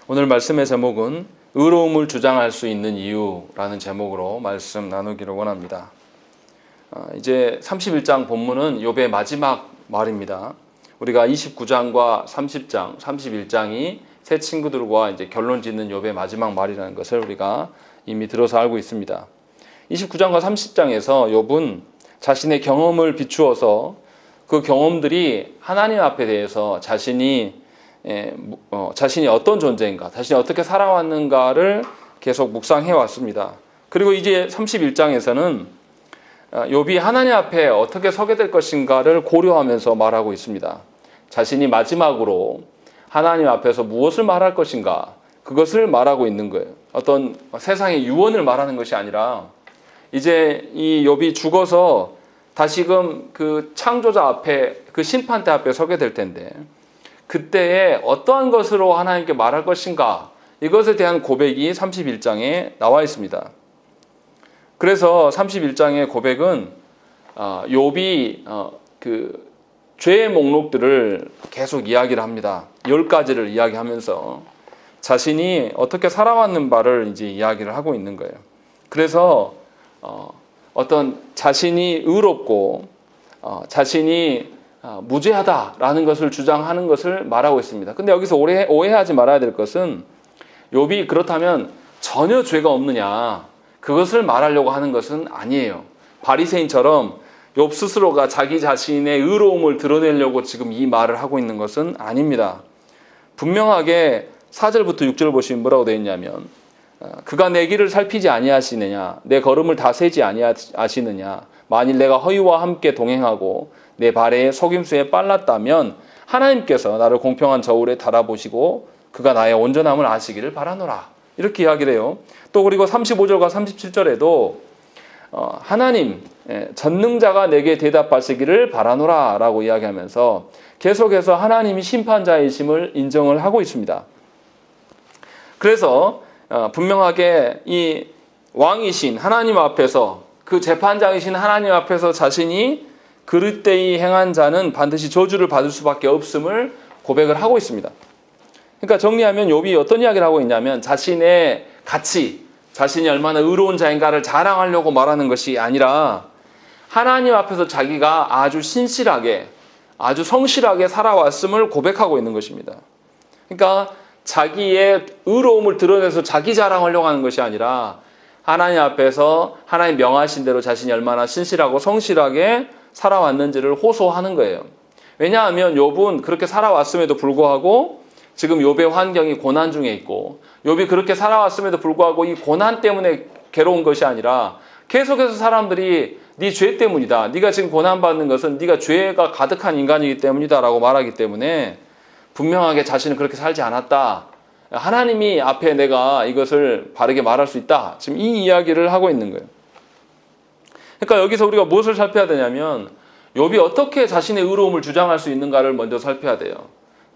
오늘 말씀의 제목은 의로움을 주장할 수 있는 이유라는 제목으로 말씀 나누기를 원합니다. 이제 31장 본문은 욥의 마지막 말입니다. 우리가 29장과 30장, 31장이 새 친구들과 이제 결론 짓는 욥의 마지막 말이라는 것을 우리가 이미 들어서 알고 있습니다. 29장과 30장에서 욥은 자신의 경험을 비추어서 그 경험들이 하나님 앞에 대해서 자신이 어떤 존재인가, 자신이 어떻게 살아왔는가를 계속 묵상해 왔습니다. 그리고 이제 31장에서는 욥이 하나님 앞에 어떻게 서게 될 것인가를 고려하면서 말하고 있습니다. 자신이 마지막으로 하나님 앞에서 무엇을 말할 것인가, 그것을 말하고 있는 거예요. 어떤 세상의 유언을 말하는 것이 아니라 이제 이 욥이 죽어서 다시금 그 창조자 앞에, 그 심판대 앞에 서게 될 텐데 그때에 어떠한 것으로 하나님께 말할 것인가, 이것에 대한 고백이 31장에 나와 있습니다. 그래서 31장의 고백은 욥이 그 죄의 목록들을 계속 이야기를 합니다. 10가지를 이야기하면서 자신이 어떻게 살아왔는 바를 이제 이야기를 하고 있는 거예요. 그래서 어떤 자신이 의롭고 자신이 무죄하다라는 것을 주장하는 것을 말하고 있습니다. 근데 여기서 오해하지 말아야 될 것은 욥이 그렇다면 전혀 죄가 없느냐, 그것을 말하려고 하는 것은 아니에요. 바리새인처럼 욥 스스로가 자기 자신의 의로움을 드러내려고 지금 이 말을 하고 있는 것은 아닙니다. 분명하게 4절부터 6절 보시면 뭐라고 되어 있냐면, 그가 내 길을 살피지 아니하시느냐, 내 걸음을 다 세지 아니하시느냐, 만일 내가 허위와 함께 동행하고 내 발에 속임수에 빨랐다면 하나님께서 나를 공평한 저울에 달아보시고 그가 나의 온전함을 아시기를 바라노라, 이렇게 이야기를 해요. 또 그리고 35절과 37절에도 하나님 전능자가 내게 대답하시기를 바라노라 라고 이야기하면서 계속해서 하나님이 심판자이심을 인정을 하고 있습니다. 그래서 분명하게 이 왕이신 하나님 앞에서, 그 재판장이신 하나님 앞에서 자신이 그릇되이 행한 자는 반드시 저주를 받을 수밖에 없음을 고백을 하고 있습니다. 그러니까 정리하면 욥이 어떤 이야기를 하고 있냐면, 자신의 가치, 자신이 얼마나 의로운 자인가를 자랑하려고 말하는 것이 아니라 하나님 앞에서 자기가 아주 신실하게, 아주 성실하게 살아왔음을 고백하고 있는 것입니다. 그러니까 자기의 의로움을 드러내서 자기 자랑하려고 하는 것이 아니라 하나님 앞에서 하나님 명하신 대로 자신이 얼마나 신실하고 성실하게 살아왔는지를 호소하는 거예요. 왜냐하면 욥은 그렇게 살아왔음에도 불구하고 지금 욥의 환경이 고난 중에 있고, 욥이 그렇게 살아왔음에도 불구하고 이 고난 때문에 괴로운 것이 아니라 계속해서 사람들이 네 죄 때문이다, 네가 지금 고난받는 것은 네가 죄가 가득한 인간이기 때문이다 라고 말하기 때문에 분명하게 자신은 그렇게 살지 않았다, 하나님이 앞에 내가 이것을 바르게 말할 수 있다, 지금 이 이야기를 하고 있는 거예요. 그러니까 여기서 우리가 무엇을 살펴야 되냐면, 욥이 어떻게 자신의 의로움을 주장할 수 있는가를 먼저 살펴야 돼요.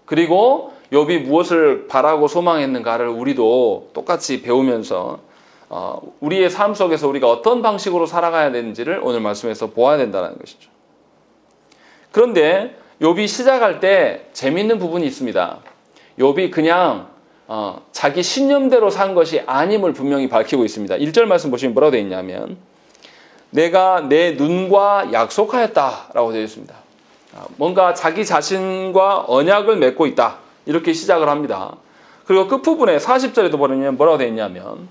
그리고 욥이 무엇을 바라고 소망했는가를 우리도 똑같이 배우면서 우리의 삶 속에서 우리가 어떤 방식으로 살아가야 되는지를 오늘 말씀에서 보아야 된다는 것이죠. 그런데 욥이 시작할 때 재미있는 부분이 있습니다. 욥이 그냥 자기 신념대로 산 것이 아님을 분명히 밝히고 있습니다. 1절 말씀 보시면 뭐라고 되어 있냐면, 내가 내 눈과 약속하였다라고 되어 있습니다. 뭔가 자기 자신과 언약을 맺고 있다, 이렇게 시작을 합니다. 그리고 끝부분에 40절에도 보면 뭐라고 되어 있냐면,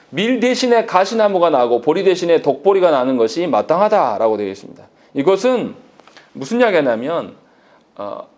밀 대신에 가시나무가 나고 보리 대신에 독보리가 나는 것이 마땅하다라고 되어 있습니다. 이것은 무슨 이야기냐면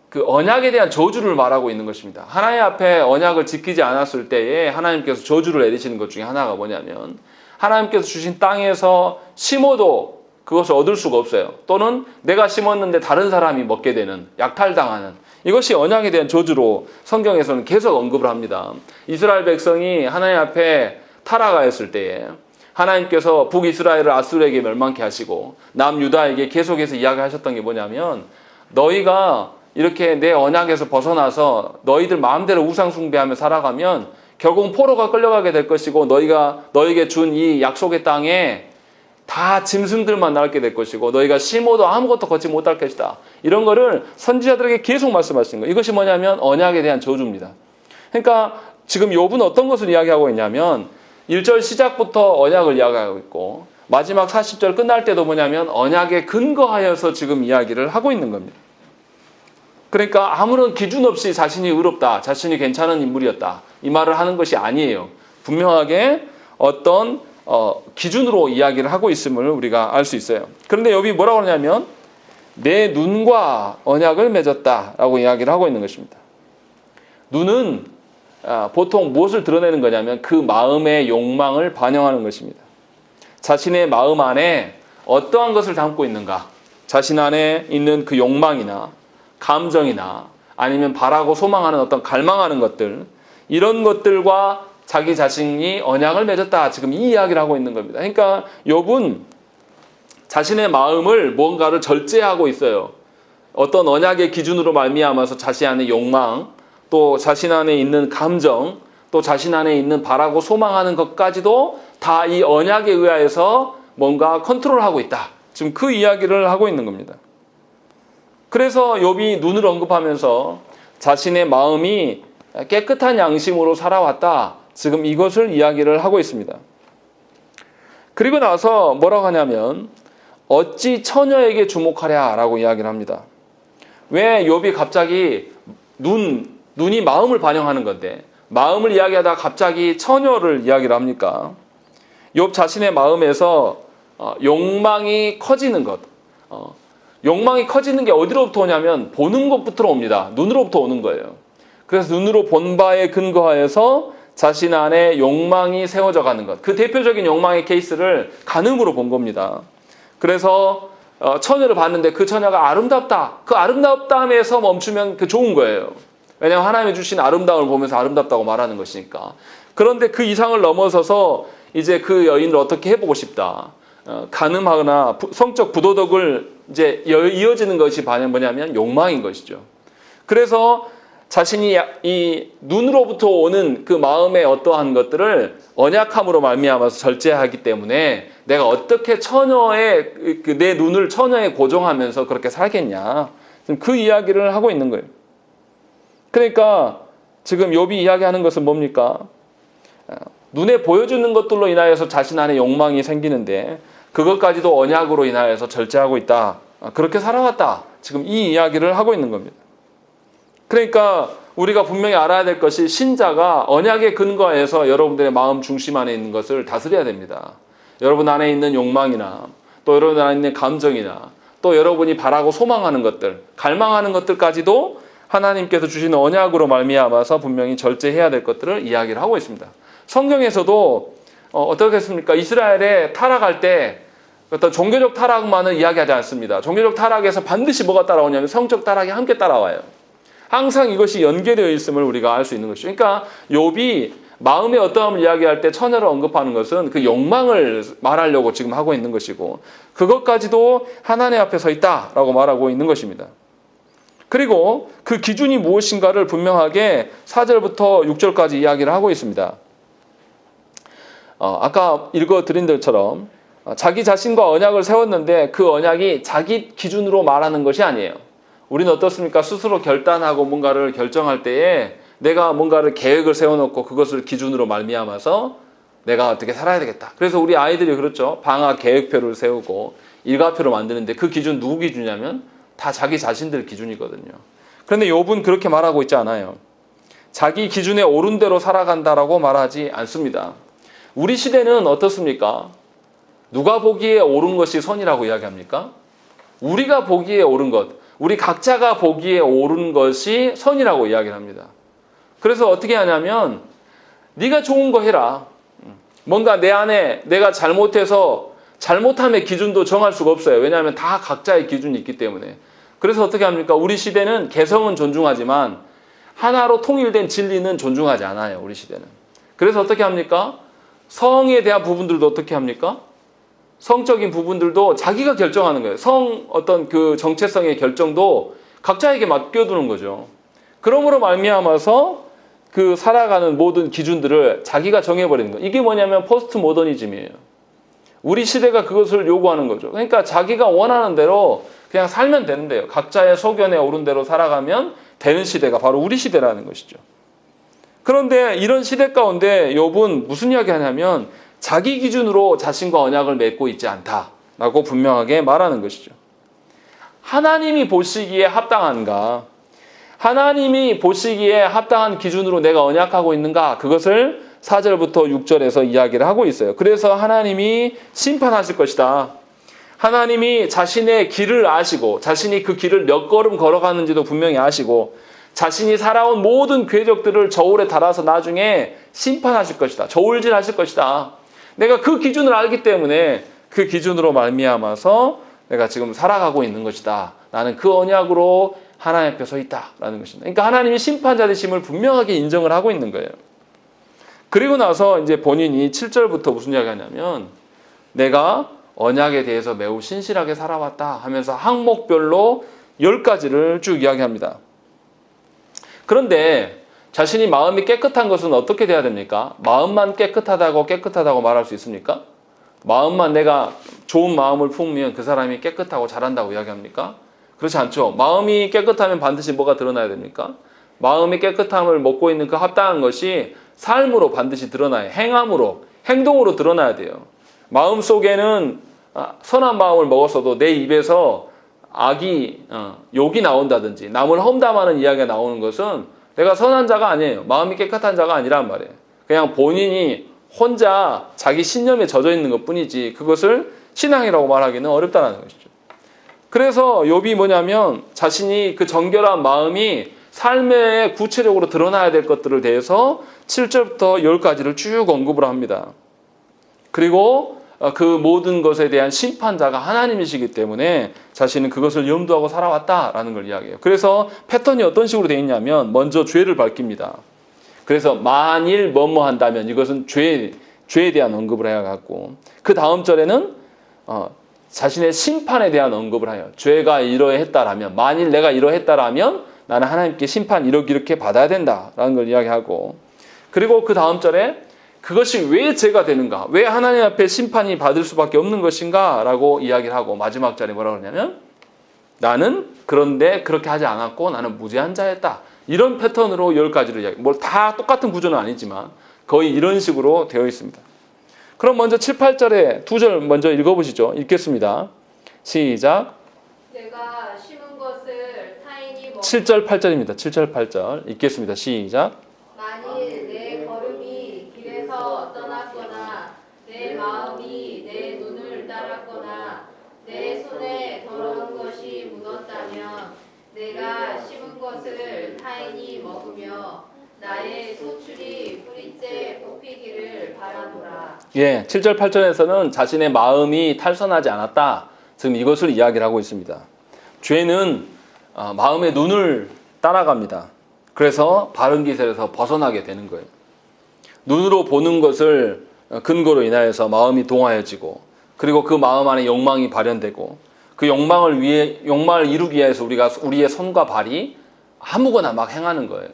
그 언약에 대한 저주를 말하고 있는 것입니다. 하나님 앞에 언약을 지키지 않았을 때에 하나님께서 저주를 내리시는 것 중에 하나가 뭐냐면, 하나님께서 주신 땅에서 심어도 그것을 얻을 수가 없어요. 또는 내가 심었는데 다른 사람이 먹게 되는, 약탈당하는, 이것이 언약에 대한 저주로 성경에서는 계속 언급을 합니다. 이스라엘 백성이 하나님 앞에 타락하였을 때에 하나님께서 북이스라엘을 아수르에게 멸망케 하시고 남유다에게 계속해서 이야기하셨던 게 뭐냐면, 너희가 이렇게 내 언약에서 벗어나서 너희들 마음대로 우상 숭배하며 살아가면 결국 포로가 끌려가게 될 것이고, 너희가 너에게 준 이 약속의 땅에 다 짐승들만 남게 될 것이고, 너희가 심어도 아무것도 걷지 못할 것이다, 이런 거를 선지자들에게 계속 말씀하시는 거예요. 이것이 뭐냐면 언약에 대한 저주입니다. 그러니까 지금 욥은 어떤 것을 이야기하고 있냐면 1절 시작부터 언약을 이야기하고 있고 마지막 40절 끝날 때도 뭐냐면 언약에 근거하여서 지금 이야기를 하고 있는 겁니다. 그러니까 아무런 기준 없이 자신이 의롭다, 자신이 괜찮은 인물이었다 이 말을 하는 것이 아니에요. 분명하게 어떤 기준으로 이야기를 하고 있음을 우리가 알 수 있어요. 그런데 욥이 뭐라고 하냐면 내 눈과 언약을 맺었다라고 이야기를 하고 있는 것입니다. 눈은 보통 무엇을 드러내는 거냐면 그 마음의 욕망을 반영하는 것입니다. 자신의 마음 안에 어떠한 것을 담고 있는가, 자신 안에 있는 그 욕망이나 감정이나 아니면 바라고 소망하는 어떤 갈망하는 것들, 이런 것들과 자기 자신이 언약을 맺었다, 지금 이 이야기를 하고 있는 겁니다. 그러니까 욥은 자신의 마음을 뭔가를 절제하고 있어요. 어떤 언약의 기준으로 말미암아서 자신 안의 욕망, 또 자신 안에 있는 감정, 또 자신 안에 있는 바라고 소망하는 것까지도 다 이 언약에 의하여서 뭔가 컨트롤하고 있다. 지금 그 이야기를 하고 있는 겁니다. 그래서 욥이 눈을 언급하면서 자신의 마음이 깨끗한 양심으로 살아왔다. 지금 이것을 이야기를 하고 있습니다. 그리고 나서 뭐라고 하냐면 어찌 처녀에게 주목하랴라고 이야기를 합니다. 왜 욥이 갑자기 눈이 마음을 반영하는 건데 마음을 이야기하다가 갑자기 처녀를 이야기를 합니까? 욥 자신의 마음에서 욕망이 커지는 것, 욕망이 커지는 게 어디로부터 오냐면 보는 것부터 옵니다. 눈으로부터 오는 거예요. 그래서 눈으로 본 바에 근거하여서 자신 안에 욕망이 세워져 가는 것, 그 대표적인 욕망의 케이스를 간음으로 본 겁니다. 그래서 처녀를 봤는데 그 처녀가 아름답다. 그 아름답다함에서 멈추면 그 좋은 거예요. 왜냐하면 하나님이 주신 아름다움을 보면서 아름답다고 말하는 것이니까. 그런데 그 이상을 넘어서서 이제 그 여인을 어떻게 해보고 싶다. 간음하거나 성적 부도덕을 이제 이어지는 것이 뭐냐면 욕망인 것이죠. 그래서 자신이 이 눈으로부터 오는 그 마음의 어떠한 것들을 언약함으로 말미암아서 절제하기 때문에 내가 어떻게 내 눈을 처녀에 고정하면서 그렇게 살겠냐. 그 이야기를 하고 있는 거예요. 그러니까 지금 욥이 이야기하는 것은 뭡니까? 눈에 보여주는 것들로 인하여서 자신 안에 욕망이 생기는데 그것까지도 언약으로 인하여서 절제하고 있다. 그렇게 살아왔다. 지금 이 이야기를 하고 있는 겁니다. 그러니까 우리가 분명히 알아야 될 것이 신자가 언약에 근거해서 여러분들의 마음 중심 안에 있는 것을 다스려야 됩니다. 여러분 안에 있는 욕망이나 또 여러분 안에 있는 감정이나 또 여러분이 바라고 소망하는 것들, 갈망하는 것들까지도 하나님께서 주신 언약으로 말미암아서 분명히 절제해야 될 것들을 이야기를 하고 있습니다. 성경에서도 어떻게 했습니까? 이스라엘에 타락할 때 어떤 종교적 타락만을 이야기하지 않습니다. 종교적 타락에서 반드시 뭐가 따라오냐면 성적 타락이 함께 따라와요. 항상 이것이 연계되어 있음을 우리가 알 수 있는 것이죠. 그러니까 욥이 마음의 어떠함을 이야기할 때 처녀를 언급하는 것은 그 욕망을 말하려고 지금 하고 있는 것이고 그것까지도 하나님 앞에 서 있다라고 말하고 있는 것입니다. 그리고 그 기준이 무엇인가를 분명하게 4절부터 6절까지 이야기를 하고 있습니다. 아까 읽어드린 것처럼 자기 자신과 언약을 세웠는데 그 언약이 자기 기준으로 말하는 것이 아니에요. 우리는 어떻습니까? 스스로 결단하고 뭔가를 결정할 때에 내가 뭔가를 계획을 세워놓고 그것을 기준으로 말미암아서 내가 어떻게 살아야 되겠다. 그래서 우리 아이들이 그렇죠. 방학 계획표를 세우고 일과표를 만드는데 그 기준 누구 기준이냐면 다 자기 자신들 기준이거든요. 그런데 욥은 그렇게 말하고 있지 않아요. 자기 기준에 옳은 대로 살아간다라고 말하지 않습니다. 우리 시대는 어떻습니까? 누가 보기에 옳은 것이 선이라고 이야기합니까? 우리가 보기에 옳은 것, 우리 각자가 보기에 옳은 것이 선이라고 이야기를 합니다. 그래서 어떻게 하냐면 네가 좋은 거 해라. 뭔가 내 안에 내가 잘못해서 잘못함의 기준도 정할 수가 없어요. 왜냐하면 다 각자의 기준이 있기 때문에. 그래서 어떻게 합니까? 우리 시대는 개성은 존중하지만 하나로 통일된 진리는 존중하지 않아요. 우리 시대는. 그래서 어떻게 합니까? 성에 대한 부분들도 어떻게 합니까? 성적인 부분들도 자기가 결정하는 거예요. 성 어떤 그 정체성의 결정도 각자에게 맡겨두는 거죠. 그러므로 말미암아서 그 살아가는 모든 기준들을 자기가 정해버리는 거예요. 이게 뭐냐면 포스트 모더니즘이에요. 우리 시대가 그것을 요구하는 거죠. 그러니까 자기가 원하는 대로 그냥 살면 되는데요. 각자의 소견에 오른 대로 살아가면 되는 시대가 바로 우리 시대라는 것이죠. 그런데 이런 시대 가운데 욥은 무슨 이야기 하냐면 자기 기준으로 자신과 언약을 맺고 있지 않다라고 분명하게 말하는 것이죠. 하나님이 보시기에 합당한가? 하나님이 보시기에 합당한 기준으로 내가 언약하고 있는가? 그것을 4절부터 6절에서 이야기를 하고 있어요. 그래서 하나님이 심판하실 것이다. 하나님이 자신의 길을 아시고 자신이 그 길을 몇 걸음 걸어가는지도 분명히 아시고 자신이 살아온 모든 궤적들을 저울에 달아서 나중에 심판하실 것이다. 저울질하실 것이다. 내가 그 기준을 알기 때문에 그 기준으로 말미암아서 내가 지금 살아가고 있는 것이다. 나는 그 언약으로 하나님 앞에 서 있다라는 것입니다. 그러니까 하나님이 심판자 되심을 분명하게 인정을 하고 있는 거예요. 그리고 나서 이제 본인이 7절부터 무슨 이야기 하냐면 내가 언약에 대해서 매우 신실하게 살아왔다 하면서 항목별로 10가지를 쭉 이야기합니다. 그런데 자신이 마음이 깨끗한 것은 어떻게 돼야 됩니까? 마음만 깨끗하다고 말할 수 있습니까? 마음만 내가 좋은 마음을 품으면 그 사람이 깨끗하고 잘한다고 이야기합니까? 그렇지 않죠. 마음이 깨끗하면 반드시 뭐가 드러나야 됩니까? 마음의 깨끗함을 먹고 있는 그 합당한 것이 삶으로 반드시 드러나요. 행함으로, 행동으로 드러나야 돼요. 마음 속에는 선한 마음을 먹었어도 내 입에서 욕이 나온다든지 남을 험담하는 이야기가 나오는 것은 내가 선한 자가 아니에요. 마음이 깨끗한 자가 아니란 말이에요. 그냥 본인이 혼자 자기 신념에 젖어 있는 것 뿐이지 그것을 신앙이라고 말하기는 어렵다는 것이죠. 그래서 욥이 뭐냐면 자신이 그 정결한 마음이 삶에 구체적으로 드러나야 될 것들을 대해서 7절부터 10가지를 쭉 언급을 합니다. 그리고 그 모든 것에 대한 심판자가 하나님이시기 때문에 자신은 그것을 염두하고 살아왔다라는 걸 이야기해요. 그래서 패턴이 어떤 식으로 되어 있냐면 먼저 죄를 밝힙니다. 그래서 만일 뭐뭐 한다면 이것은 죄에 대한 언급을 해갖고 그 다음 절에는 자신의 심판에 대한 언급을 해요. 죄가 이러했다라면 만일 내가 이러했다라면 나는 하나님께 심판 이렇게 받아야 된다라는 걸 이야기하고 그리고 그 다음 절에 그것이 왜 죄가 되는가? 왜 하나님 앞에 심판이 받을 수밖에 없는 것인가? 라고 이야기를 하고 마지막 절에 뭐라고 그러냐면 나는 그런데 그렇게 하지 않았고 나는 무죄한 자였다. 이런 패턴으로 10가지를 이야기해요. 뭐 다 똑같은 구조는 아니지만 거의 이런 식으로 되어 있습니다. 그럼 먼저 7, 8절에 2절 먼저 읽어보시죠. 읽겠습니다. 시작. 내가 심은 것을 타인이 먹 7절, 8절입니다. 7절, 8절 읽겠습니다. 시작. 만일 내 걸음이 길에서 떠났거나 내 마음이 내 눈을 따랐거나 내 손에 더러운 것이 묻었다면 내가 심은 것을 타인이 먹으며 나의 소출이 뿌리째 뽑히기를 바라노라. 예, 7절, 8절에서는 자신의 마음이 탈선하지 않았다. 지금 이것을 이야기를 하고 있습니다. 죄는 마음의 눈을 따라갑니다. 그래서 바른 기세에서 벗어나게 되는 거예요. 눈으로 보는 것을 근거로 인하여서 마음이 동하여지고 그리고 그 마음 안에 욕망이 발현되고 그 욕망을 이루기 위해서 우리의 손과 발이 아무거나 막 행하는 거예요.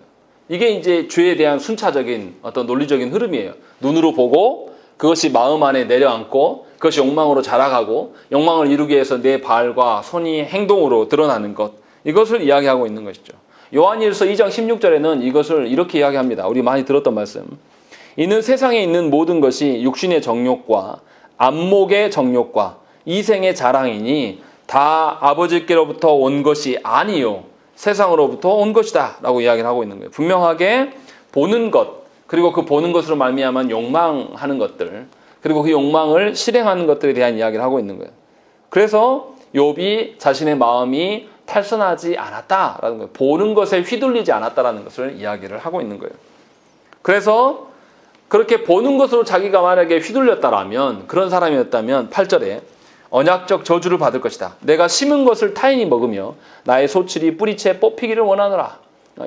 이게 이제 죄에 대한 순차적인 어떤 논리적인 흐름이에요. 눈으로 보고 그것이 마음 안에 내려앉고 그것이 욕망으로 자라가고 욕망을 이루기 위해서 내 발과 손이 행동으로 드러나는 것. 이것을 이야기하고 있는 것이죠. 요한일서 2장 16절에는 이것을 이렇게 이야기합니다. 우리 많이 들었던 말씀. 이는 세상에 있는 모든 것이 육신의 정욕과 안목의 정욕과 이생의 자랑이니 다 아버지께로부터 온 것이 아니요 세상으로부터 온 것이다 라고 이야기를 하고 있는 거예요. 분명하게 보는 것 그리고 그 보는 것으로 말미암은 욕망하는 것들 그리고 그 욕망을 실행하는 것들에 대한 이야기를 하고 있는 거예요. 그래서 욥이 자신의 마음이 탈선하지 않았다라는 거예요. 보는 것에 휘둘리지 않았다라는 것을 이야기를 하고 있는 거예요. 그래서 그렇게 보는 것으로 자기가 만약에 휘둘렸다라면 그런 사람이었다면 8절에 언약적 저주를 받을 것이다. 내가 심은 것을 타인이 먹으며 나의 소출이 뿌리채 뽑히기를 원하노라.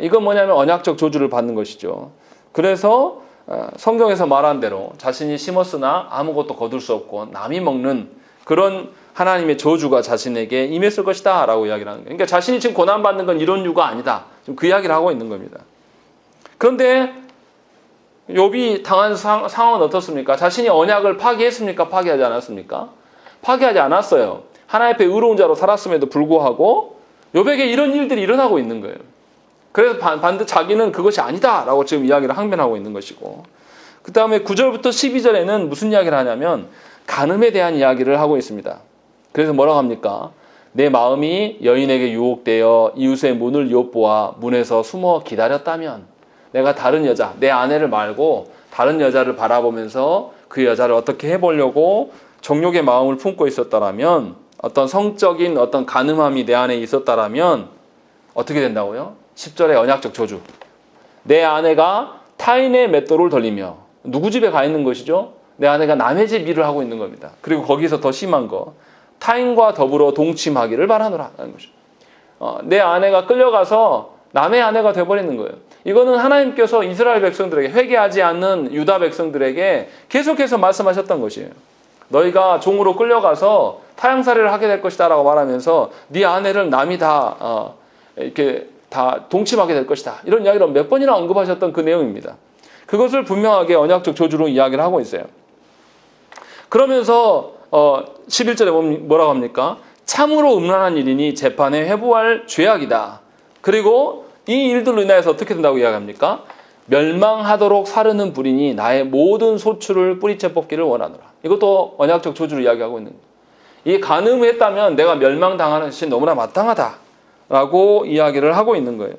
이건 뭐냐면 언약적 저주를 받는 것이죠. 그래서 성경에서 말한 대로 자신이 심었으나 아무것도 거둘 수 없고 남이 먹는 그런 하나님의 저주가 자신에게 임했을 것이다 라고 이야기를 하는 거예요. 그러니까 자신이 지금 고난받는 건 이런 이유가 아니다. 지금 그 이야기를 하고 있는 겁니다. 그런데 욥이 당한 상황은 어떻습니까? 자신이 언약을 파기했습니까? 파기하지 않았습니까? 파기하지 않았어요. 하나님 앞에 의로운 자로 살았음에도 불구하고 욥에게 이런 일들이 일어나고 있는 거예요. 그래서 반드시 자기는 그것이 아니다라고 지금 이야기를 항변하고 있는 것이고, 그 다음에 9절부터 12절에는 무슨 이야기를 하냐면 간음에 대한 이야기를 하고 있습니다. 그래서 뭐라고 합니까? 내 마음이 여인에게 유혹되어 이웃의 문을 엿보아 문에서 숨어 기다렸다면, 내가 다른 여자, 내 아내를 말고 다른 여자를 바라보면서 그 여자를 어떻게 해보려고 정욕의 마음을 품고 있었다라면, 어떤 성적인 어떤 간음함이 내 안에 있었다라면 어떻게 된다고요? 10절의 언약적 저주. 내 아내가 타인의 맷돌을 돌리며, 누구 집에 가 있는 것이죠? 내 아내가 남의 집 일을 하고 있는 겁니다. 그리고 거기서 더 심한 거, 타인과 더불어 동침하기를 바라노라 하는 것이죠. 내 아내가 끌려가서 남의 아내가 되어버리는 거예요. 이거는 하나님께서 이스라엘 백성들에게, 회개하지 않는 유다 백성들에게 계속해서 말씀하셨던 것이에요. 너희가 종으로 끌려가서 타향살이를 하게 될 것이다 라고 말하면서 네 아내를 남이 다 이렇게 다 동침하게 될 것이다, 이런 이야기를 몇 번이나 언급하셨던 그 내용입니다. 그것을 분명하게 언약적 저주로 이야기를 하고 있어요. 그러면서 11절에 뭐라고 합니까? 참으로 음란한 일이니 재판에 회부할 죄악이다. 그리고 이 일들로 인해서 어떻게 된다고 이야기합니까? 멸망하도록 사르는 불이니 나의 모든 소출을 뿌리째 뽑기를 원하노라. 이것도 언약적 저주로 이야기하고 있는 거예요. 이 간음을 했다면 내가 멸망당하는 것이 너무나 마땅하다라고 이야기를 하고 있는 거예요.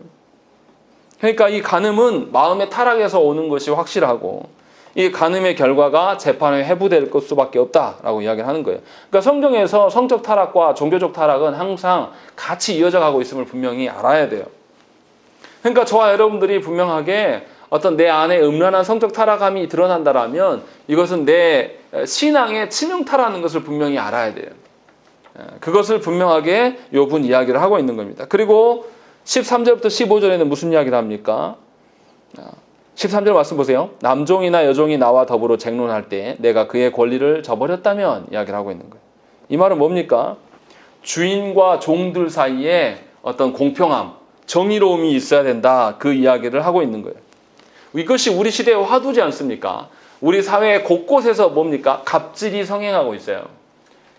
그러니까 이 간음은 마음의 타락에서 오는 것이 확실하고, 이 간음의 결과가 재판에 회부될 수밖에 없다라고 이야기를 하는 거예요. 그러니까 성경에서 성적 타락과 종교적 타락은 항상 같이 이어져 가고 있음을 분명히 알아야 돼요. 그러니까 저와 여러분들이 분명하게 어떤 내 안에 음란한 성적 타락함이 드러난다라면 이것은 내 신앙의 치명타라는 것을 분명히 알아야 돼요. 그것을 분명하게 욥은 이야기를 하고 있는 겁니다. 그리고 13절부터 15절에는 무슨 이야기를 합니까? 13절 말씀 보세요. 남종이나 여종이 나와 더불어 쟁론할 때 내가 그의 권리를 저버렸다면, 이야기를 하고 있는 거예요. 이 말은 뭡니까? 주인과 종들 사이에 어떤 공평함, 정의로움이 있어야 된다, 그 이야기를 하고 있는 거예요. 이것이 우리 시대의 화두지 않습니까? 우리 사회 곳곳에서 뭡니까? 갑질이 성행하고 있어요.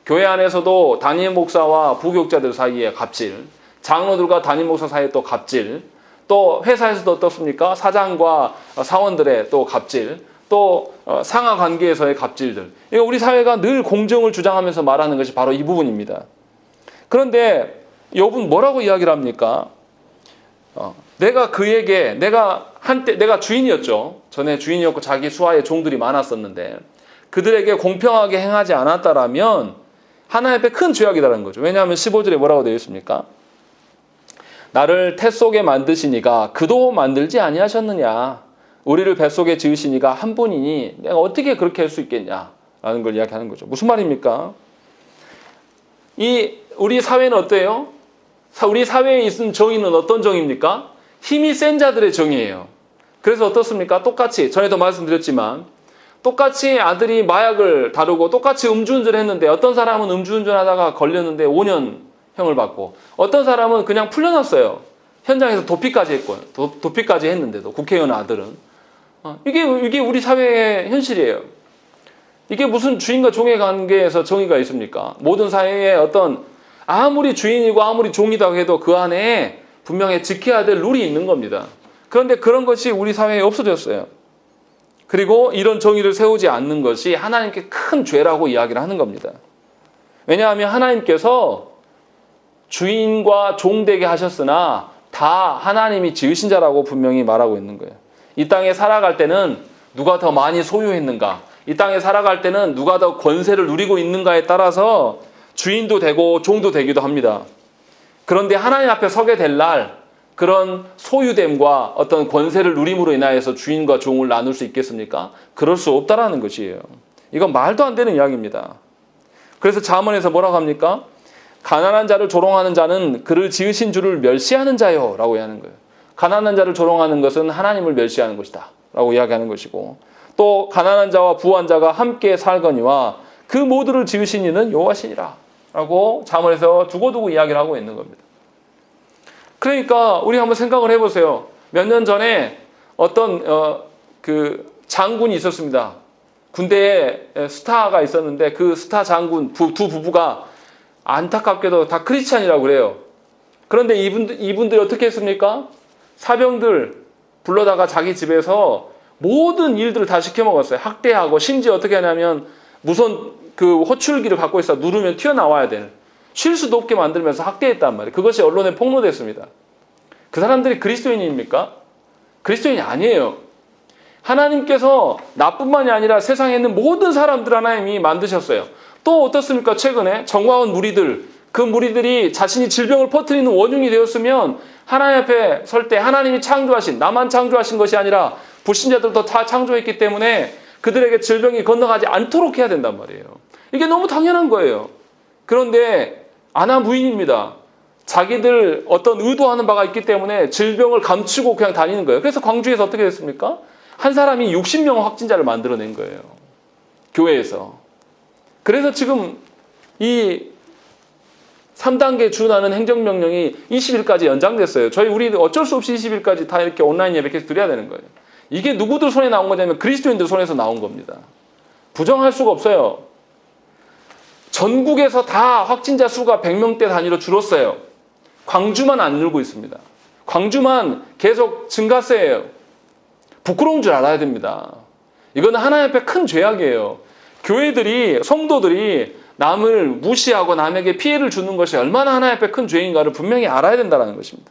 교회 안에서도 담임 목사와 부교육자들 사이에 갑질, 장로들과 담임 목사 사이에 또 갑질, 또 회사에서도 어떻습니까? 사장과 사원들의 또 갑질, 또 상하 관계에서의 갑질들. 이거 우리 사회가 늘 공정을 주장하면서 말하는 것이 바로 이 부분입니다. 그런데 욥은 뭐라고 이야기를 합니까? 내가 그에게, 한때 내가 주인이었죠. 전에 주인이었고 자기 수하에 종들이 많았었는데 그들에게 공평하게 행하지 않았다라면 하나님 앞에 큰 죄악이라는 거죠. 왜냐하면 15절에 뭐라고 되어 있습니까? 나를 태 속에 만드시니가 그도 만들지 아니하셨느냐? 우리를 뱃속에 지으시니가 한 분이니 내가 어떻게 그렇게 할 수 있겠냐? 라는 걸 이야기하는 거죠. 무슨 말입니까? 우리 사회는 어때요? 우리 사회에 있는 정의는 어떤 정의입니까? 힘이 센 자들의 정의예요. 그래서 어떻습니까? 똑같이, 전에도 말씀드렸지만 똑같이 아들이 마약을 다루고 똑같이 음주운전을 했는데 어떤 사람은 음주운전하다가 걸렸는데 5년 형을 받고, 어떤 사람은 그냥 풀려났어요. 현장에서 도피까지 했고요. 도피까지 했는데도, 국회의원 아들은. 이게 우리 사회의 현실이에요. 이게 무슨 주인과 종의 관계에서 정의가 있습니까? 모든 사회에 어떤, 아무리 주인이고 아무리 종이라고 해도 그 안에 분명히 지켜야 될 룰이 있는 겁니다. 그런데 그런 것이 우리 사회에 없어졌어요. 그리고 이런 정의를 세우지 않는 것이 하나님께 큰 죄라고 이야기를 하는 겁니다. 왜냐하면 하나님께서 주인과 종 되게 하셨으나 다 하나님이 지으신 자라고 분명히 말하고 있는 거예요. 이 땅에 살아갈 때는 누가 더 많이 소유했는가, 이 땅에 살아갈 때는 누가 더 권세를 누리고 있는가에 따라서 주인도 되고 종도 되기도 합니다. 그런데 하나님 앞에 서게 될 날, 그런 소유됨과 어떤 권세를 누림으로 인하여서 주인과 종을 나눌 수 있겠습니까? 그럴 수 없다라는 것이에요. 이건 말도 안 되는 이야기입니다. 그래서 잠언에서 뭐라고 합니까? 가난한 자를 조롱하는 자는 그를 지으신 주를 멸시하는 자요 라고 이야기하는 거예요. 가난한 자를 조롱하는 것은 하나님을 멸시하는 것이다 라고 이야기하는 것이고, 또 가난한 자와 부한 자가 함께 살거니와 그 모두를 지으신 이는 여호와시니라 라고 잠언에서 두고두고 이야기를 하고 있는 겁니다. 그러니까 우리 한번 생각을 해보세요. 몇 년 전에 어떤 그 장군이 있었습니다. 군대에 스타가 있었는데 그 스타 장군 두 부부가 안타깝게도 다 크리스찬이라고 그래요. 그런데 이분들이 어떻게 했습니까? 사병들 불러다가 자기 집에서 모든 일들을 다 시켜 먹었어요. 학대하고 심지어 어떻게 하냐면 무슨 그 호출기를 갖고 있어 누르면 튀어나와야 되는 쉴 수도 없게 만들면서 학대했단 말이에요. 그것이 언론에 폭로됐습니다. 그 사람들이 그리스도인입니까? 그리스도인이 아니에요. 하나님께서 나뿐만이 아니라 세상에 있는 모든 사람들 하나님이 만드셨어요. 또 어떻습니까? 최근에 정화원 무리들, 그 무리들이 자신이 질병을 퍼뜨리는 원흉이 되었으면 하나님 앞에 설 때 하나님이 창조하신, 나만 창조하신 것이 아니라 불신자들도 다 창조했기 때문에 그들에게 질병이 건너가지 않도록 해야 된단 말이에요. 이게 너무 당연한 거예요. 그런데 아나무인입니다. 자기들 어떤 의도하는 바가 있기 때문에 질병을 감추고 그냥 다니는 거예요. 그래서 광주에서 어떻게 됐습니까? 한 사람이 60명 확진자를 만들어낸 거예요. 교회에서. 그래서 지금 이 3단계 준하는 행정명령이 20일까지 연장됐어요. 우리 어쩔 수 없이 20일까지 다 이렇게 온라인 예배 계속 드려야 되는 거예요. 이게 누구들 손에 나온 거냐면 그리스도인들 손에서 나온 겁니다. 부정할 수가 없어요. 전국에서 다 확진자 수가 100명대 단위로 줄었어요. 광주만 안 늘고 있습니다. 광주만 계속 증가세예요. 부끄러운 줄 알아야 됩니다. 이거는 하나님 앞에 큰 죄악이에요. 교회들이, 성도들이 남을 무시하고 남에게 피해를 주는 것이 얼마나 하나님 앞에 큰 죄인가를 분명히 알아야 된다는 것입니다.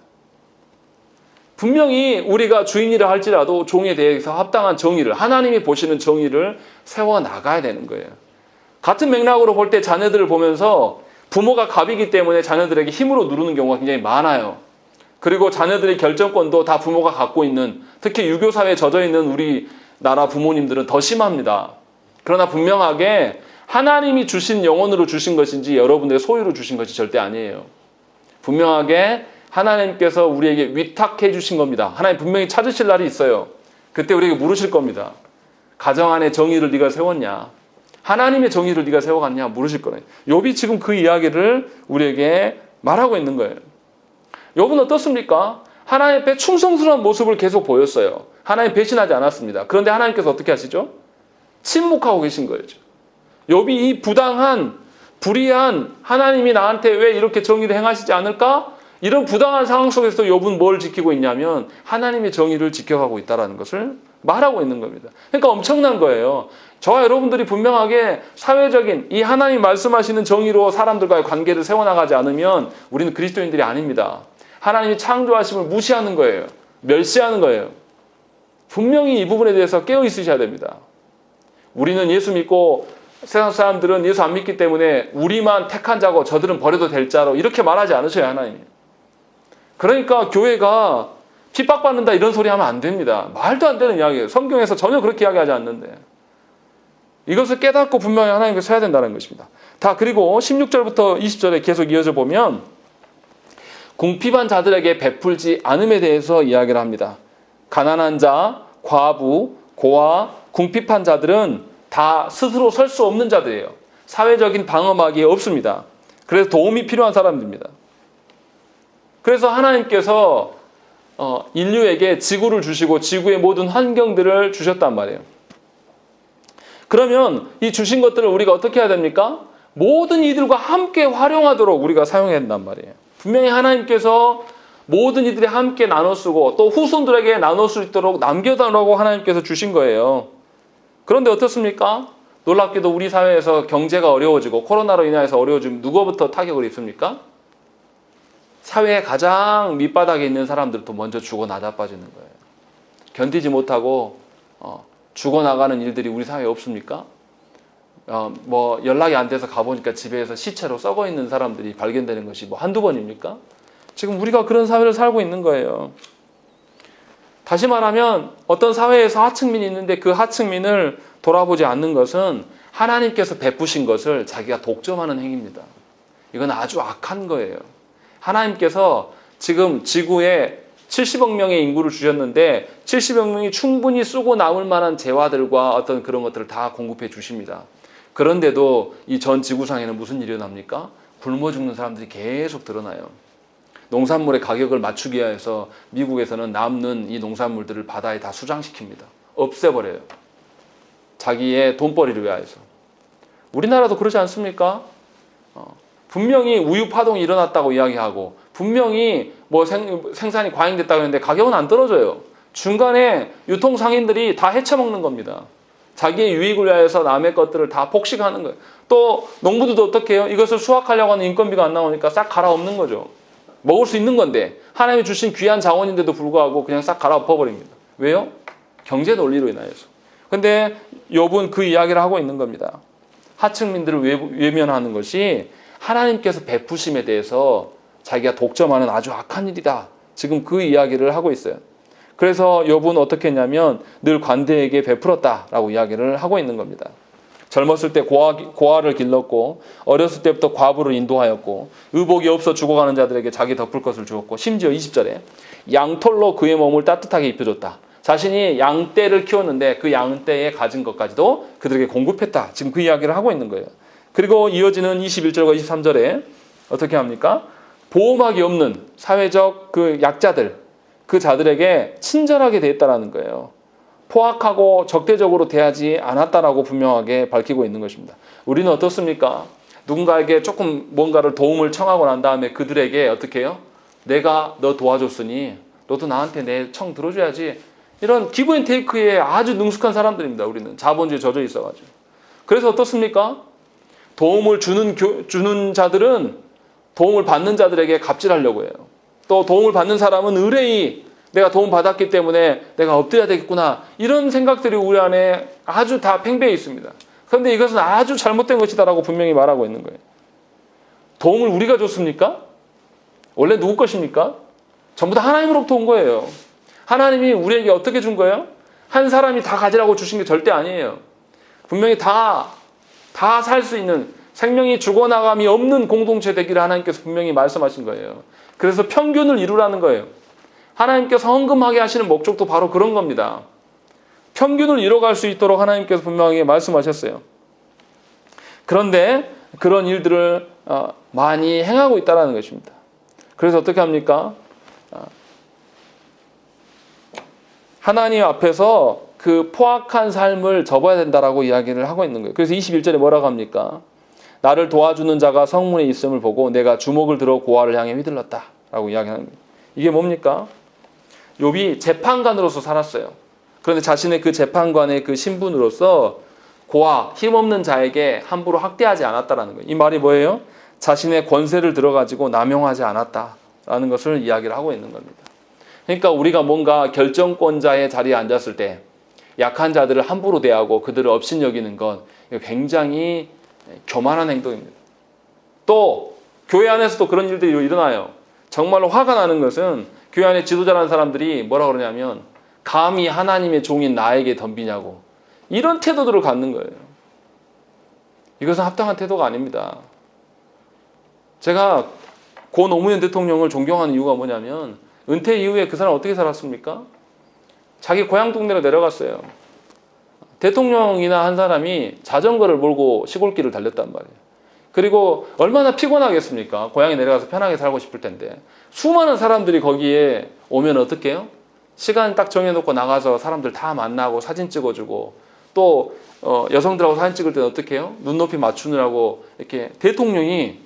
분명히 우리가 주인이라 할지라도 종에 대해서 합당한 정의를, 하나님이 보시는 정의를 세워나가야 되는 거예요. 같은 맥락으로 볼 때 자녀들을 보면서 부모가 갑이기 때문에 자녀들에게 힘으로 누르는 경우가 굉장히 많아요. 그리고 자녀들의 결정권도 다 부모가 갖고 있는, 특히 유교사회에 젖어있는 우리나라 부모님들은 더 심합니다. 그러나 분명하게 하나님이 주신 영혼으로 주신 것인지 여러분들의 소유로 주신 것이 절대 아니에요. 분명하게 하나님께서 우리에게 위탁해 주신 겁니다. 하나님 분명히 찾으실 날이 있어요. 그때 우리에게 물으실 겁니다. 가정 안에 정의를 네가 세웠냐? 하나님의 정의를 네가 세워갔냐? 물으실 거예요. 욥이 지금 그 이야기를 우리에게 말하고 있는 거예요. 욥은 어떻습니까? 하나님 앞에 충성스러운 모습을 계속 보였어요. 하나님 배신하지 않았습니다. 그런데 하나님께서 어떻게 하시죠? 침묵하고 계신 거예요. 욥이 이 부당한, 불의한 하나님이 나한테 왜 이렇게 정의를 행하시지 않을까? 이런 부당한 상황 속에서 욥은 뭘 지키고 있냐면 하나님의 정의를 지켜가고 있다는 것을 말하고 있는 겁니다. 그러니까 엄청난 거예요. 저와 여러분들이 분명하게 사회적인 이 하나님 말씀하시는 정의로 사람들과의 관계를 세워나가지 않으면 우리는 그리스도인들이 아닙니다. 하나님이 창조하심을 무시하는 거예요. 멸시하는 거예요. 분명히 이 부분에 대해서 깨어 있으셔야 됩니다. 우리는 예수 믿고 세상 사람들은 예수 안 믿기 때문에 우리만 택한 자고 저들은 버려도 될 자로 이렇게 말하지 않으셔요, 하나님. 그러니까 교회가 핍박받는다 이런 소리 하면 안 됩니다. 말도 안 되는 이야기예요. 성경에서 전혀 그렇게 이야기하지 않는데. 이것을 깨닫고 분명히 하나님께서 해야 된다는 것입니다. 그리고 16절부터 20절에 계속 이어져 보면 궁핍한 자들에게 베풀지 않음에 대해서 이야기를 합니다. 가난한 자, 과부, 고아, 궁핍한 자들은 다 스스로 설 수 없는 자들이에요. 사회적인 방어막이 없습니다. 그래서 도움이 필요한 사람들입니다. 그래서 하나님께서 인류에게 지구를 주시고 지구의 모든 환경들을 주셨단 말이에요. 그러면 이 주신 것들을 우리가 어떻게 해야 됩니까? 모든 이들과 함께 활용하도록 우리가 사용해야 된단 말이에요. 분명히 하나님께서 모든 이들이 함께 나눠 쓰고 또 후손들에게 나눠 수 있도록 남겨달라고 하나님께서 주신 거예요. 그런데 어떻습니까? 놀랍게도 우리 사회에서 경제가 어려워지고 코로나로 인해서 어려워지면 누구부터 타격을 입습니까? 사회의 가장 밑바닥에 있는 사람들도 먼저 죽어 나자빠지는 거예요. 견디지 못하고 죽어나가는 일들이 우리 사회에 없습니까? 연락이 안 돼서 가보니까 집에서 시체로 썩어 있는 사람들이 발견되는 것이 한두 번입니까? 지금 우리가 그런 사회를 살고 있는 거예요. 다시 말하면 어떤 사회에서 하층민이 있는데 그 하층민을 돌아보지 않는 것은 하나님께서 베푸신 것을 자기가 독점하는 행위입니다. 이건 아주 악한 거예요. 하나님께서 지금 지구에 70억 명의 인구를 주셨는데 70억 명이 충분히 쓰고 남을 만한 재화들과 어떤 그런 것들을 다 공급해 주십니다. 그런데도 이 전 지구상에는 무슨 일이 일어납니까? 굶어 죽는 사람들이 계속 드러나요. 농산물의 가격을 맞추기 위해서 미국에서는 남는 이 농산물들을 바다에 다 수장시킵니다. 없애버려요. 자기의 돈벌이를 위해서. 우리나라도 그러지 않습니까? 분명히 우유 파동이 일어났다고 이야기하고 분명히 뭐 생산이 과잉됐다 그러는데 가격은 안 떨어져요. 중간에 유통상인들이 다 헤쳐먹는 겁니다. 자기의 유익을 위해서 남의 것들을 다 폭식하는 거예요. 또 농부들도 어떻게 해요? 이것을 수확하려고 하는 인건비가 안 나오니까 싹 갈아엎는 거죠. 먹을 수 있는 건데 하나님이 주신 귀한 자원인데도 불구하고 그냥 싹 갈아엎어버립니다. 왜요? 경제 논리로 인하여서. 근데 욥은 그 이야기를 하고 있는 겁니다. 하층민들을 외면하는 것이 하나님께서 베푸심에 대해서 자기가 독점하는 아주 악한 일이다. 지금 그 이야기를 하고 있어요. 그래서 욥은 어떻게 했냐면 늘 관대에게 베풀었다라고 이야기를 하고 있는 겁니다. 젊었을 때 고아를 길렀고 어렸을 때부터 과부를 인도하였고 의복이 없어 죽어가는 자들에게 자기 덮을 것을 주었고 심지어 20절에 양털로 그의 몸을 따뜻하게 입혀줬다. 자신이 양떼를 키웠는데 그 양떼에 가진 것까지도 그들에게 공급했다. 지금 그 이야기를 하고 있는 거예요. 그리고 이어지는 21절과 23절에 어떻게 합니까? 보호막이 없는 사회적 그 약자들, 그 자들에게 친절하게 대했다라는 거예요. 포악하고 적대적으로 대하지 않았다라고 분명하게 밝히고 있는 것입니다. 우리는 어떻습니까? 누군가에게 조금 뭔가를 도움을 청하고 난 다음에 그들에게 어떻게 해요? 내가 너 도와줬으니 너도 나한테 내 청 들어줘야지. 이런 기브 앤 테이크에 아주 능숙한 사람들입니다. 우리는 자본주의에 젖어 있어가지고. 그래서 어떻습니까? 도움을 주는 자들은 도움을 받는 자들에게 갑질하려고 해요. 또 도움을 받는 사람은 의뢰이 내가 도움 받았기 때문에 내가 엎드려야 되겠구나. 이런 생각들이 우리 안에 아주 다 팽배해 있습니다. 그런데 이것은 아주 잘못된 것이다라고 분명히 말하고 있는 거예요. 도움을 우리가 줬습니까? 원래 누구 것입니까? 전부 다 하나님으로부터 온 거예요. 하나님이 우리에게 어떻게 준 거예요? 한 사람이 다 가지라고 주신 게 절대 아니에요. 분명히 다 살 수 있는 생명이 죽어나감이 없는 공동체 되기를 하나님께서 분명히 말씀하신 거예요. 그래서 평균을 이루라는 거예요. 하나님께서 헌금하게 하시는 목적도 바로 그런 겁니다. 평균을 이뤄갈 수 있도록 하나님께서 분명하게 말씀하셨어요. 그런데 그런 일들을 많이 행하고 있다는 것입니다. 그래서 어떻게 합니까? 하나님 앞에서 그 포악한 삶을 접어야 된다라고 이야기를 하고 있는 거예요. 그래서 21절에 뭐라고 합니까? 나를 도와주는 자가 성문에 있음을 보고 내가 주먹을 들어 고아를 향해 휘둘렀다라고 이야기하는 거예요. 이게 뭡니까? 욥이 재판관으로서 살았어요. 그런데 자신의 그 재판관의 그 신분으로서 고아, 힘없는 자에게 함부로 학대하지 않았다라는 거예요. 이 말이 뭐예요? 자신의 권세를 들어가지고 남용하지 않았다라는 것을 이야기를 하고 있는 겁니다. 그러니까 우리가 뭔가 결정권자의 자리에 앉았을 때 약한 자들을 함부로 대하고 그들을 업신여기는 건 굉장히 교만한 행동입니다. 또 교회 안에서도 그런 일들이 일어나요. 정말로 화가 나는 것은 교회 안에 지도자라는 사람들이 뭐라 그러냐면 감히 하나님의 종인 나에게 덤비냐고 이런 태도들을 갖는 거예요. 이것은 합당한 태도가 아닙니다. 제가 고 노무현 대통령을 존경하는 이유가 뭐냐면 은퇴 이후에 그 사람 어떻게 살았습니까? 자기 고향 동네로 내려갔어요. 대통령이나 한 사람이 자전거를 몰고 시골길을 달렸단 말이에요. 그리고 얼마나 피곤하겠습니까? 고향에 내려가서 편하게 살고 싶을 텐데 수많은 사람들이 거기에 오면 어떻게 해요? 시간 딱 정해놓고 나가서 사람들 다 만나고 사진 찍어주고 또 여성들하고 사진 찍을 때는 어떻게 해요? 눈높이 맞추느라고 이렇게 대통령이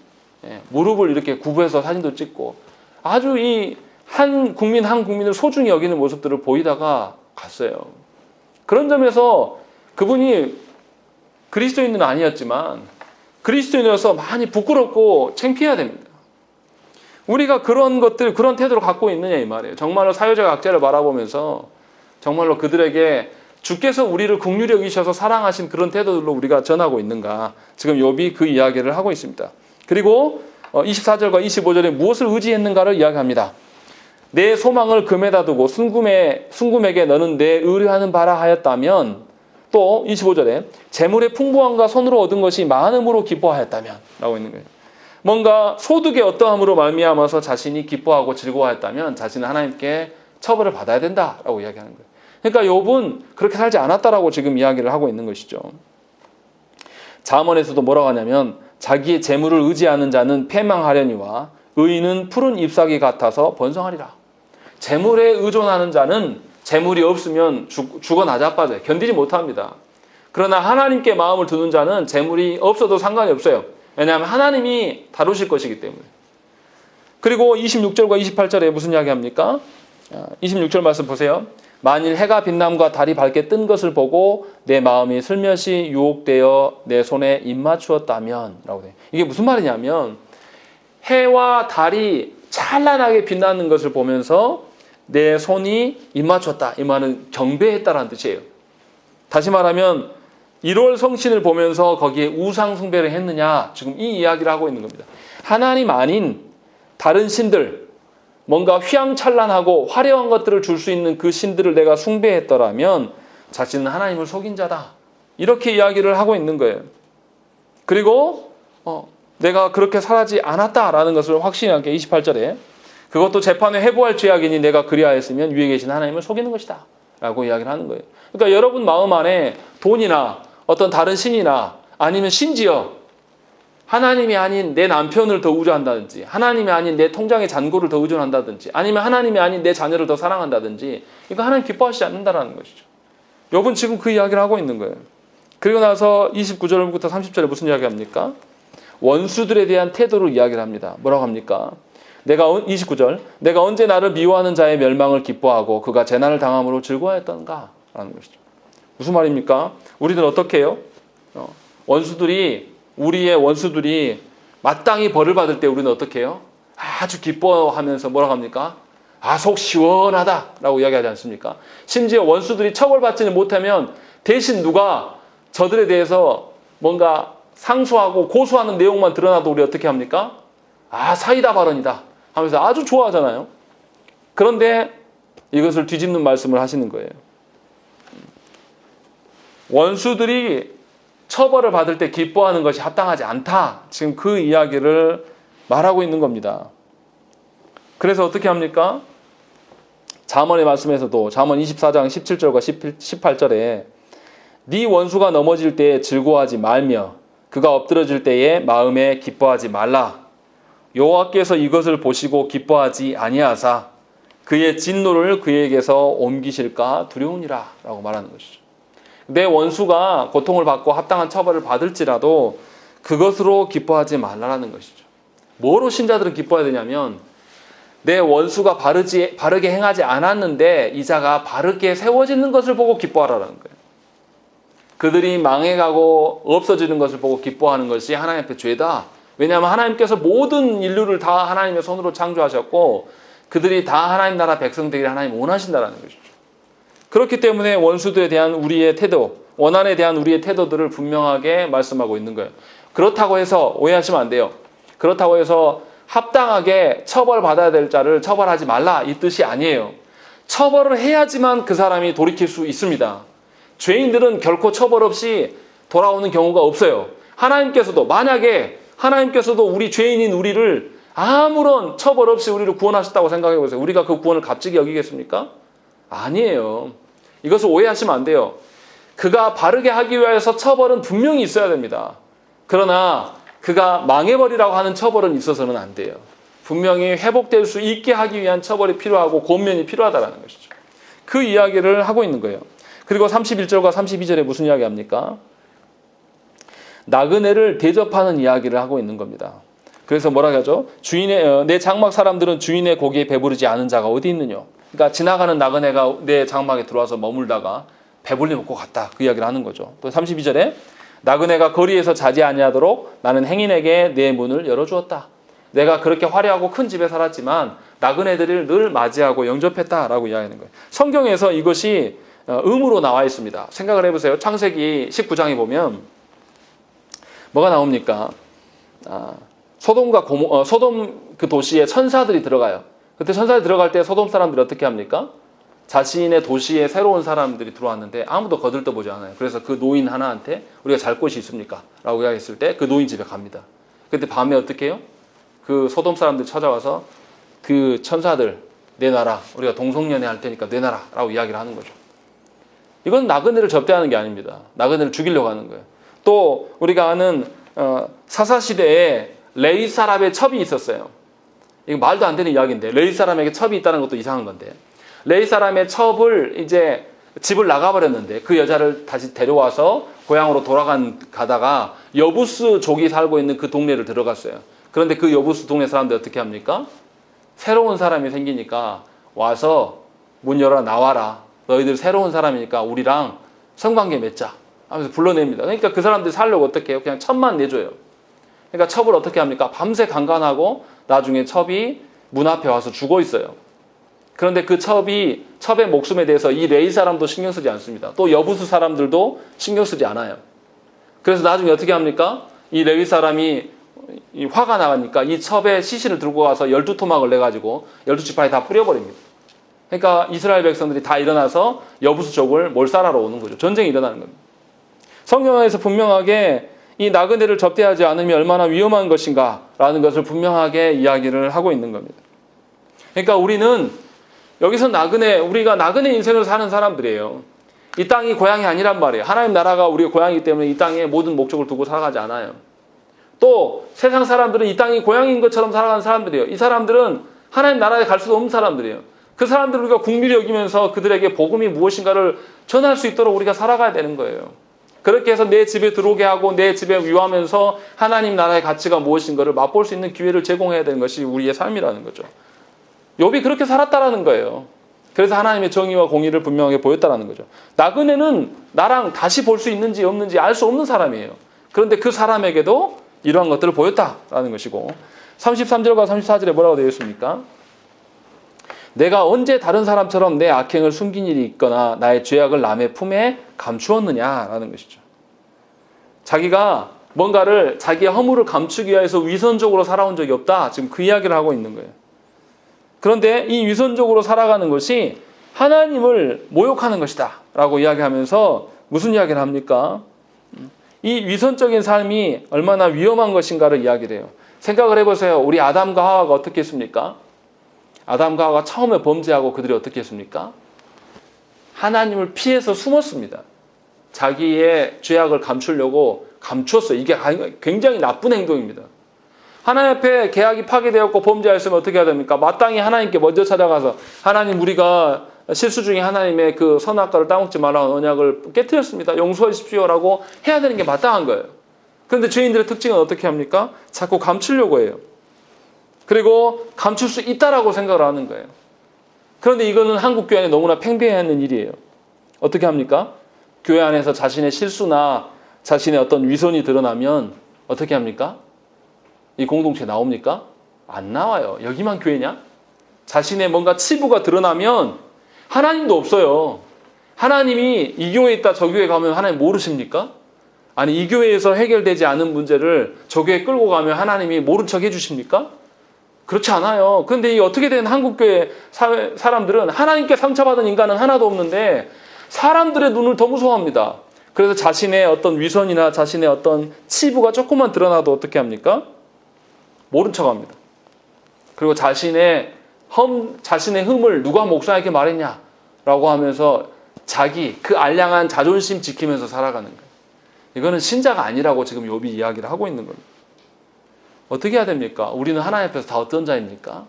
무릎을 이렇게 구부해서 사진도 찍고 아주 이 한 국민을 소중히 여기는 모습들을 보이다가 갔어요. 그런 점에서 그분이 그리스도인은 아니었지만 그리스도인으로서 많이 부끄럽고 창피해야 됩니다. 우리가 그런 것들, 그런 태도를 갖고 있느냐 이 말이에요. 정말로 사회적 약자를 바라보면서 정말로 그들에게 주께서 우리를 긍휼히 여기셔서 사랑하신 그런 태도들로 우리가 전하고 있는가. 지금 욥이 그 이야기를 하고 있습니다. 그리고 24절과 25절에 무엇을 의지했는가를 이야기합니다. 내 소망을 금에다 두고 순금에게 너는 내 의뢰하는 바라 하였다면 또 25절에 재물의 풍부함과 손으로 얻은 것이 많음으로 기뻐하였다면 라고 있는 거예요. 뭔가 소득의 어떠함으로 말미암아서 자신이 기뻐하고 즐거워했다면 자신은 하나님께 처벌을 받아야 된다라고 이야기하는 거예요. 그러니까 욥은 그렇게 살지 않았다라고 지금 이야기를 하고 있는 것이죠. 잠언에서도 뭐라고 하냐면 자기의 재물을 의지하는 자는 패망하려니와 의인은 푸른 잎사귀 같아서 번성하리라. 재물에 의존하는 자는 재물이 없으면 죽어 나자빠져요. 견디지 못합니다. 그러나 하나님께 마음을 두는 자는 재물이 없어도 상관이 없어요. 왜냐하면 하나님이 다루실 것이기 때문에. 그리고 26절과 28절에 무슨 이야기 합니까? 26절 말씀 보세요. 만일 해가 빛남과 달이 밝게 뜬 것을 보고 내 마음이 슬며시 유혹되어 내 손에 입맞추었다면 라고 돼요. 이게 무슨 말이냐면 해와 달이 찬란하게 빛나는 것을 보면서 내 손이 입맞췄다. 이 말은 경배했다라는 뜻이에요. 다시 말하면 1월 성신을 보면서 거기에 우상 숭배를 했느냐, 지금 이 이야기를 하고 있는 겁니다. 하나님 아닌 다른 신들, 뭔가 휘황찬란하고 화려한 것들을 줄 수 있는 그 신들을 내가 숭배했더라면 자신은 하나님을 속인 자다. 이렇게 이야기를 하고 있는 거예요. 그리고 내가 그렇게 살지 않았다라는 것을 확신하게 28절에 그것도 재판에 회부할 죄악이니 내가 그리하였으면 위에 계신 하나님을 속이는 것이다 라고 이야기를 하는 거예요. 그러니까 여러분 마음 안에 돈이나 어떤 다른 신이나 아니면 심지어 하나님이 아닌 내 남편을 더 의존한다든지 하나님이 아닌 내 통장의 잔고를 더 의존한다든지 아니면 하나님이 아닌 내 자녀를 더 사랑한다든지 이거 하나님 기뻐하시지 않는다라는 것이죠. 욥은 지금 그 이야기를 하고 있는 거예요. 그리고 나서 29절부터 30절에 무슨 이야기 합니까? 원수들에 대한 태도로 이야기를 합니다. 뭐라고 합니까? 29절 내가 언제 나를 미워하는 자의 멸망을 기뻐하고 그가 재난을 당함으로 즐거워했던가? 라는 것이죠. 무슨 말입니까? 우리는 어떻게 해요? 우리의 원수들이 마땅히 벌을 받을 때 우리는 어떻게 해요? 아주 기뻐하면서 뭐라고 합니까? 속 시원하다 라고 이야기하지 않습니까? 심지어 원수들이 처벌받지는 못하면 대신 누가 저들에 대해서 뭔가 상소하고 고소하는 내용만 드러나도 우리 어떻게 합니까? 사이다 발언이다 하면서 아주 좋아하잖아요. 그런데 이것을 뒤집는 말씀을 하시는 거예요. 원수들이 처벌을 받을 때 기뻐하는 것이 합당하지 않다. 지금 그 이야기를 말하고 있는 겁니다. 그래서 어떻게 합니까? 잠언의 말씀에서도 잠언 24장 17절과 18절에 네 원수가 넘어질 때에 즐거워하지 말며 그가 엎드러질 때에 마음에 기뻐하지 말라. 여호와께서 이것을 보시고 기뻐하지 아니하사 그의 진노를 그에게서 옮기실까 두려우니라 라고 말하는 것이죠. 내 원수가 고통을 받고 합당한 처벌을 받을지라도 그것으로 기뻐하지 말라는 것이죠. 뭐로 신자들은 기뻐해야 되냐면 내 원수가 바르게 행하지 않았는데 이자가 바르게 세워지는 것을 보고 기뻐하라는 거예요. 그들이 망해가고 없어지는 것을 보고 기뻐하는 것이 하나님 앞에 죄다. 왜냐하면 하나님께서 모든 인류를 다 하나님의 손으로 창조하셨고 그들이 다 하나님 나라 백성 되기를 하나님 원하신다는 것이죠. 그렇기 때문에 원수들에 대한 우리의 태도, 원한에 대한 우리의 태도들을 분명하게 말씀하고 있는 거예요. 그렇다고 해서 오해하시면 안 돼요. 그렇다고 해서 합당하게 처벌받아야 될 자를 처벌하지 말라 이 뜻이 아니에요. 처벌을 해야지만 그 사람이 돌이킬 수 있습니다. 죄인들은 결코 처벌 없이 돌아오는 경우가 없어요. 만약에 하나님께서도 우리 죄인인 우리를 아무런 처벌 없이 우리를 구원하셨다고 생각해 보세요. 우리가 그 구원을 값지게 여기겠습니까? 아니에요. 이것을 오해하시면 안 돼요. 그가 바르게 하기 위해서 처벌은 분명히 있어야 됩니다. 그러나 그가 망해버리라고 하는 처벌은 있어서는 안 돼요. 분명히 회복될 수 있게 하기 위한 처벌이 필요하고 권면이 필요하다는 것이죠. 그 이야기를 하고 있는 거예요. 그리고 31절과 32절에 무슨 이야기 합니까? 나그네를 대접하는 이야기를 하고 있는 겁니다. 그래서 뭐라고 하죠? 내 장막 사람들은 주인의 고기에 배부르지 않은 자가 어디 있느냐? 그러니까 지나가는 나그네가 내 장막에 들어와서 머물다가 배불리 먹고 갔다. 그 이야기를 하는 거죠. 또 32절에 나그네가 거리에서 자지 아니하도록 나는 행인에게 내 문을 열어주었다. 내가 그렇게 화려하고 큰 집에 살았지만 나그네들을 늘 맞이하고 영접했다라고 이야기하는 거예요. 성경에서 이것이 음으로 나와 있습니다. 생각을 해보세요. 창세기 19장에 보면 뭐가 나옵니까? 소돔 그 도시에 천사들이 들어가요. 그때 천사들이 들어갈 때 소돔 사람들이 어떻게 합니까? 자신의 도시에 새로운 사람들이 들어왔는데 아무도 거들떠보지 않아요. 그래서 그 노인 하나한테 우리가 잘 곳이 있습니까? 라고 이야기했을 때 그 노인 집에 갑니다. 그때 밤에 어떻게 해요? 그 소돔 사람들이 찾아와서 그 천사들 내놔라. 우리가 동성연애 할 테니까 내놔라. 라고 이야기를 하는 거죠. 이건 나그네를 접대하는 게 아닙니다. 나그네를 죽이려고 하는 거예요. 또 우리가 아는 사사시대에 레위 사람의 첩이 있었어요. 이거 말도 안 되는 이야기인데 레위 사람에게 첩이 있다는 것도 이상한 건데 레위 사람의 첩을 이제 집을 나가버렸는데 그 여자를 다시 데려와서 고향으로 가다가 여부스 족이 살고 있는 그 동네를 들어갔어요. 그런데 그 여부스 동네 사람들 어떻게 합니까? 새로운 사람이 생기니까 와서 문 열어 나와라. 너희들 새로운 사람이니까 우리랑 성관계 맺자 하면서 불러냅니다. 그러니까 그 사람들이 살려고 어떻게 해요? 그냥 첩만 내줘요. 그러니까 첩을 어떻게 합니까? 밤새 강간하고 나중에 첩이 문 앞에 와서 죽어 있어요. 그런데 그 첩의 목숨에 대해서 이 레위 사람도 신경 쓰지 않습니다. 또 여부수 사람들도 신경 쓰지 않아요. 그래서 나중에 어떻게 합니까? 이 레위 사람이 화가 나가니까 이 첩에 시신을 들고 가서 12토막을 내가지고 12지파에 다 뿌려버립니다. 그러니까 이스라엘 백성들이 다 일어나서 여부수 족을 몰살하러 오는 거죠. 전쟁이 일어나는 겁니다. 성경에서 분명하게 이 나그네를 접대하지 않으면 얼마나 위험한 것인가 라는 것을 분명하게 이야기를 하고 있는 겁니다. 그러니까 우리는 여기서 우리가 나그네 인생을 사는 사람들이에요. 이 땅이 고향이 아니란 말이에요. 하나님 나라가 우리의 고향이기 때문에 이 땅에 모든 목적을 두고 살아가지 않아요. 또 세상 사람들은 이 땅이 고향인 것처럼 살아가는 사람들이에요. 이 사람들은 하나님 나라에 갈 수도 없는 사람들이에요. 그 사람들을 우리가 긍휼히 여기면서 그들에게 복음이 무엇인가를 전할 수 있도록 우리가 살아가야 되는 거예요. 그렇게 해서 내 집에 들어오게 하고 내 집에 유하면서 하나님 나라의 가치가 무엇인가를 맛볼 수 있는 기회를 제공해야 되는 것이 우리의 삶이라는 거죠. 욥이 그렇게 살았다라는 거예요. 그래서 하나님의 정의와 공의를 분명하게 보였다라는 거죠. 나그네는 나랑 다시 볼 수 있는지 없는지 알 수 없는 사람이에요. 그런데 그 사람에게도 이러한 것들을 보였다라는 것이고 33절과 34절에 뭐라고 되어 있습니까? 내가 언제 다른 사람처럼 내 악행을 숨긴 일이 있거나 나의 죄악을 남의 품에 감추었느냐라는 것이죠. 자기가 뭔가를 자기의 허물을 감추기 위해서 위선적으로 살아온 적이 없다. 지금 그 이야기를 하고 있는 거예요. 그런데 이 위선적으로 살아가는 것이 하나님을 모욕하는 것이다 라고 이야기하면서 무슨 이야기를 합니까? 이 위선적인 삶이 얼마나 위험한 것인가를 이야기를 해요. 생각을 해보세요. 우리 아담과 하와가 어떻게 했습니까? 아담과 하와가 처음에 범죄하고 그들이 어떻게 했습니까? 하나님을 피해서 숨었습니다. 자기의 죄악을 감추려고 감췄어요. 이게 굉장히 나쁜 행동입니다. 하나님 앞에 계약이 파기되었고 범죄하였으면 어떻게 해야 됩니까? 마땅히 하나님께 먼저 찾아가서 하나님 우리가 실수 중에 하나님의 그 선악과를 따먹지 말라는 언약을 깨뜨렸습니다. 용서해 주십시오라고 해야 되는 게 마땅한 거예요. 그런데 죄인들의 특징은 어떻게 합니까? 자꾸 감추려고 해요. 그리고 감출 수 있다라고 생각을 하는 거예요. 그런데 이거는 한국 교회 안에 너무나 팽배해야 하는 일이에요. 어떻게 합니까? 교회 안에서 자신의 실수나 자신의 어떤 위선이 드러나면 어떻게 합니까? 이 공동체에 나옵니까? 안 나와요. 여기만 교회냐? 자신의 뭔가 치부가 드러나면 하나님도 없어요. 하나님이 이 교회에 있다 저 교회에 가면 하나님 모르십니까? 아니 이 교회에서 해결되지 않은 문제를 저 교회에 끌고 가면 하나님이 모른 척 해주십니까? 그렇지 않아요. 그런데 이 어떻게 된 한국교회 사람들은 하나님께 상처받은 인간은 하나도 없는데 사람들의 눈을 더 무서워합니다. 그래서 자신의 어떤 위선이나 자신의 어떤 치부가 조금만 드러나도 어떻게 합니까? 모른 척합니다. 그리고 자신의 흠을 누가 목사에게 말했냐라고 하면서 자기 그 알량한 자존심 지키면서 살아가는 거예요. 이거는 신자가 아니라고 지금 욥이 이야기를 하고 있는 겁니다. 어떻게 해야 됩니까? 우리는 하나님 앞에서 다 어떤 자입니까?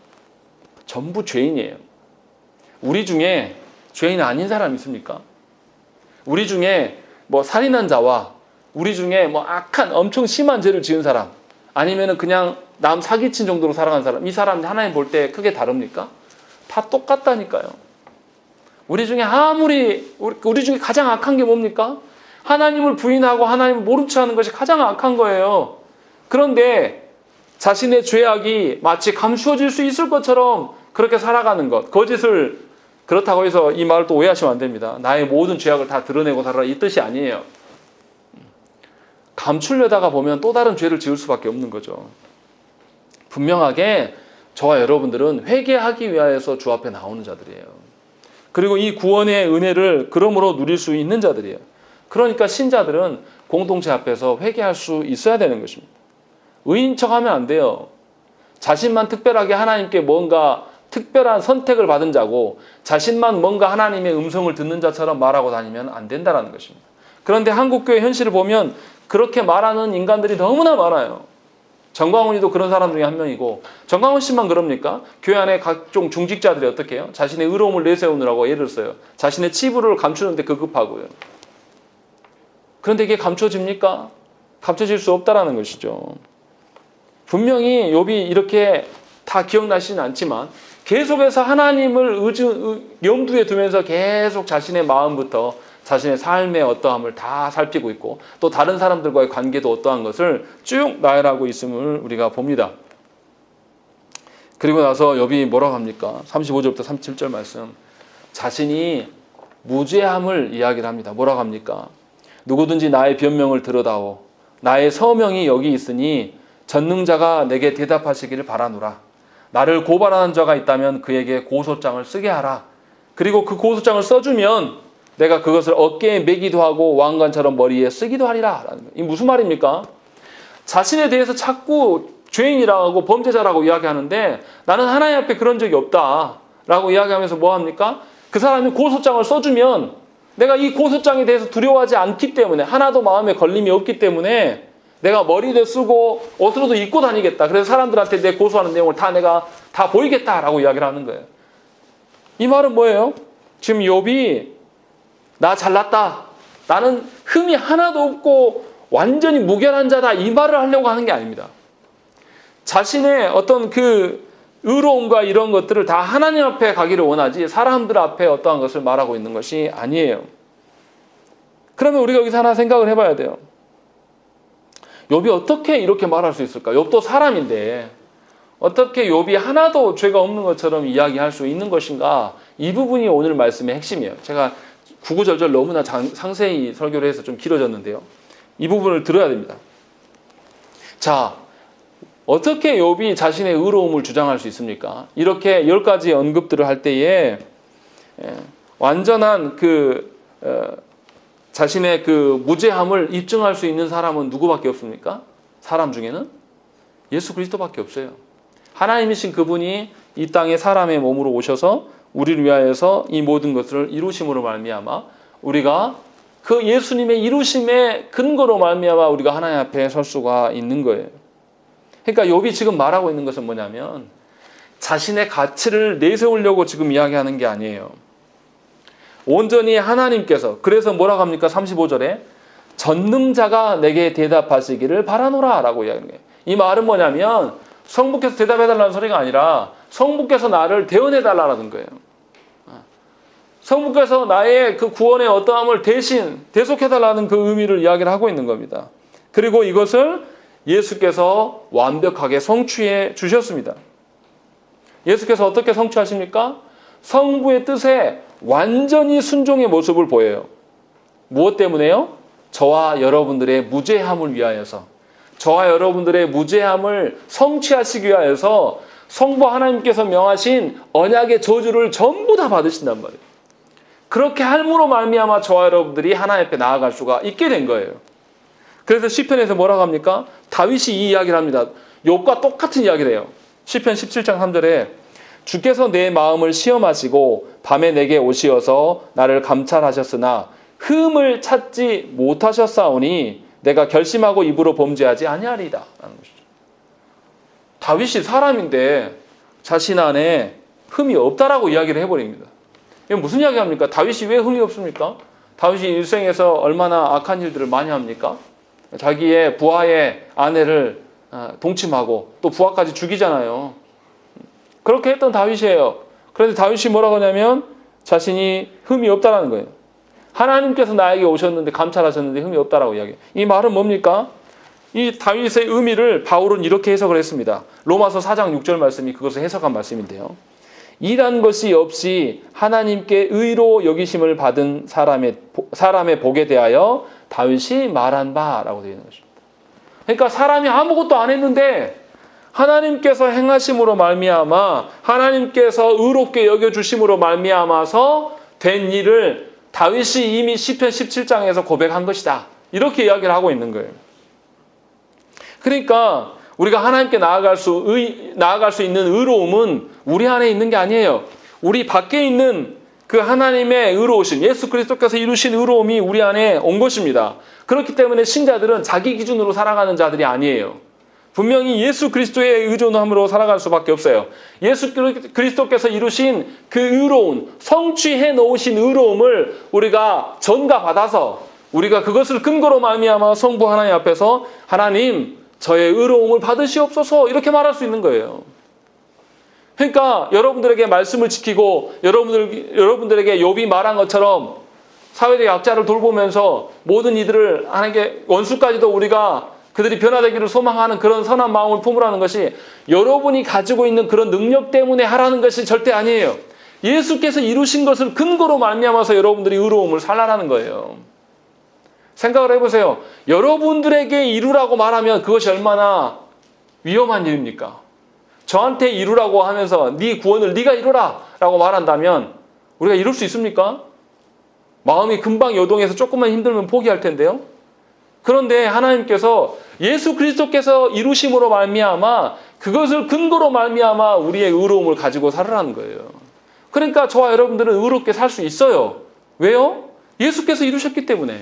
전부 죄인이에요. 우리 중에 죄인 아닌 사람 있습니까? 우리 중에 뭐 살인한 자와 우리 중에 뭐 악한 엄청 심한 죄를 지은 사람 아니면은 그냥 남 사기친 정도로 살아간 사람 이 사람 하나님 볼 때 크게 다릅니까? 다 똑같다니까요. 우리 중에 우리 중에 가장 악한 게 뭡니까? 하나님을 부인하고 하나님을 모른 척 하는 것이 가장 악한 거예요. 그런데 자신의 죄악이 마치 감추어질 수 있을 것처럼 그렇게 살아가는 것. 거짓을 그렇다고 해서 이 말을 또 오해하시면 안 됩니다. 나의 모든 죄악을 다 드러내고 살아라 이 뜻이 아니에요. 감추려다가 보면 또 다른 죄를 지을 수밖에 없는 거죠. 분명하게 저와 여러분들은 회개하기 위하여서 주 앞에 나오는 자들이에요. 그리고 이 구원의 은혜를 그러므로 누릴 수 있는 자들이에요. 그러니까 신자들은 공동체 앞에서 회개할 수 있어야 되는 것입니다. 의인 척하면 안 돼요. 자신만 특별하게 하나님께 뭔가 특별한 선택을 받은 자고 자신만 뭔가 하나님의 음성을 듣는 자처럼 말하고 다니면 안 된다는 것입니다. 그런데 한국교회 현실을 보면 그렇게 말하는 인간들이 너무나 많아요. 정광훈이도 그런 사람 중에 한 명이고 정광훈 씨만 그럽니까? 교회 안에 각종 중직자들이 어떻게 해요? 자신의 의로움을 내세우느라고 예를 써요. 자신의 치부를 감추는데 급급하고요. 그런데 이게 감춰집니까? 감춰질 수 없다라는 것이죠. 분명히 욥이 이렇게 다 기억나시진 않지만 계속해서 하나님을 염두에 두면서 계속 자신의 마음부터 자신의 삶의 어떠함을 다 살피고 있고 또 다른 사람들과의 관계도 어떠한 것을 쭉 나열하고 있음을 우리가 봅니다. 그리고 나서 욥이 뭐라고 합니까? 35절부터 37절 말씀. 자신이 무죄함을 이야기를 합니다. 뭐라고 합니까? 누구든지 나의 변명을 들어다오. 나의 서명이 여기 있으니 전능자가 내게 대답하시기를 바라노라. 나를 고발하는 자가 있다면 그에게 고소장을 쓰게 하라. 그리고 그 고소장을 써주면 내가 그것을 어깨에 매기도 하고 왕관처럼 머리에 쓰기도 하리라. 이 무슨 말입니까? 자신에 대해서 자꾸 죄인이라고 범죄자라고 이야기하는데 나는 하나님 앞에 그런 적이 없다라고 이야기하면서 뭐합니까? 그 사람이 고소장을 써주면 내가 이 고소장에 대해서 두려워하지 않기 때문에 하나도 마음에 걸림이 없기 때문에 내가 머리도 쓰고 옷으로도 입고 다니겠다. 그래서 사람들한테 내 고소하는 내용을 다 내가 다 보이겠다라고 이야기를 하는 거예요. 이 말은 뭐예요? 지금 욥이 나 잘났다. 나는 흠이 하나도 없고 완전히 무결한 자다. 이 말을 하려고 하는 게 아닙니다. 자신의 어떤 그 의로움과 이런 것들을 다 하나님 앞에 가기를 원하지 사람들 앞에 어떠한 것을 말하고 있는 것이 아니에요. 그러면 우리가 여기서 하나 생각을 해봐야 돼요. 욥이 어떻게 이렇게 말할 수 있을까? 욥도 사람인데 어떻게 욥이 하나도 죄가 없는 것처럼 이야기할 수 있는 것인가? 이 부분이 오늘 말씀의 핵심이에요. 제가 구구절절 너무나 상세히 설교를 해서 좀 길어졌는데요. 이 부분을 들어야 됩니다. 자, 어떻게 욥이 자신의 의로움을 주장할 수 있습니까? 이렇게 10가지 언급들을 할 때에 완전한 자신의 그 무죄함을 입증할 수 있는 사람은 누구밖에 없습니까? 사람 중에는 예수 그리스도밖에 없어요. 하나님이신 그분이 이 땅에 사람의 몸으로 오셔서 우리를 위하여서 이 모든 것을 이루심으로 말미암아 우리가 그 예수님의 이루심의 근거로 말미암아 우리가 하나님 앞에 설 수가 있는 거예요. 그러니까 욥이 지금 말하고 있는 것은 뭐냐면 자신의 가치를 내세우려고 지금 이야기하는 게 아니에요. 온전히 하나님께서 그래서 뭐라고 합니까? 35절에 전능자가 내게 대답하시기를 바라노라 라고 이야기하는 거예요. 이 말은 뭐냐면 성부께서 대답해달라는 소리가 아니라 성부께서 나를 대언해달라는 거예요. 성부께서 나의 그 구원의 어떠함을 대신 대속해달라는 그 의미를 이야기를 하고 있는 겁니다. 그리고 이것을 예수께서 완벽하게 성취해 주셨습니다. 예수께서 어떻게 성취하십니까? 성부의 뜻에 완전히 순종의 모습을 보여요. 무엇 때문에요? 저와 여러분들의 무죄함을 위하여서, 저와 여러분들의 무죄함을 성취하시기 위하여서 성부 하나님께서 명하신 언약의 저주를 전부 다 받으신단 말이에요. 그렇게 함으로 말미암아 저와 여러분들이 하나님 앞에 나아갈 수가 있게 된 거예요. 그래서 시편에서 뭐라고 합니까? 다윗이 이 이야기를 합니다. 욥과 똑같은 이야기를 해요. 시편 17장 3절에 주께서 내 마음을 시험하시고 밤에 내게 오시어서 나를 감찰하셨으나 흠을 찾지 못하셨사오니 내가 결심하고 입으로 범죄하지 아니하리이다 라는 것이죠. 다윗이 사람인데 자신 안에 흠이 없다라고 이야기를 해버립니다. 이게 무슨 이야기합니까? 다윗이 왜 흠이 없습니까? 다윗이 일생에서 얼마나 악한 일들을 많이 합니까? 자기의 부하의 아내를 동침하고 또 부하까지 죽이잖아요. 그렇게 했던 다윗이에요. 그런데 다윗이 뭐라고 하냐면 자신이 흠이 없다라는 거예요. 하나님께서 나에게 오셨는데 감찰하셨는데 흠이 없다라고 이야기해요. 이 말은 뭡니까? 이 다윗의 의미를 바울은 이렇게 해석을 했습니다. 로마서 4장 6절 말씀이 그것을 해석한 말씀인데요. 이란 것이 없이 하나님께 의로 여기심을 받은 사람의 복에 대하여 다윗이 말한 바라고 되어 있는 것입니다. 그러니까 사람이 아무것도 안 했는데 하나님께서 행하심으로 말미암아 하나님께서 의롭게 여겨주심으로 말미암아서 된 일을 다윗이 이미 시편 17장에서 고백한 것이다. 이렇게 이야기를 하고 있는 거예요. 그러니까 우리가 하나님께 나아갈 수 있는 의로움은 우리 안에 있는 게 아니에요. 우리 밖에 있는 그 하나님의 의로우심, 예수 그리스도께서 이루신 의로움이 우리 안에 온 것입니다. 그렇기 때문에 신자들은 자기 기준으로 살아가는 자들이 아니에요. 분명히 예수 그리스도의 의존함으로 살아갈 수밖에 없어요. 예수 그리스도께서 이루신 그 의로운, 성취해 놓으신 의로움을 우리가 전가받아서 우리가 그것을 근거로 말미암아 성부 하나님 앞에서 하나님 저의 의로움을 받으시옵소서 이렇게 말할 수 있는 거예요. 그러니까 여러분들에게 말씀을 지키고 여러분들에게 욥이 말한 것처럼 사회적 약자를 돌보면서 모든 이들을 하나님께 원수까지도 우리가 그들이 변화되기를 소망하는 그런 선한 마음을 품으라는 것이 여러분이 가지고 있는 그런 능력 때문에 하라는 것이 절대 아니에요. 예수께서 이루신 것을 근거로 말미암아서 여러분들이 의로움을 살라라는 거예요. 생각을 해보세요. 여러분들에게 이루라고 말하면 그것이 얼마나 위험한 일입니까? 저한테 이루라고 하면서 네 구원을 네가 이루라 라고 말한다면 우리가 이룰 수 있습니까? 마음이 금방 요동해서 조금만 힘들면 포기할 텐데요. 그런데 하나님께서 예수 그리스도께서 이루심으로 말미암아 그것을 근거로 말미암아 우리의 의로움을 가지고 살으라는 거예요. 그러니까 저와 여러분들은 의롭게 살 수 있어요. 왜요? 예수께서 이루셨기 때문에.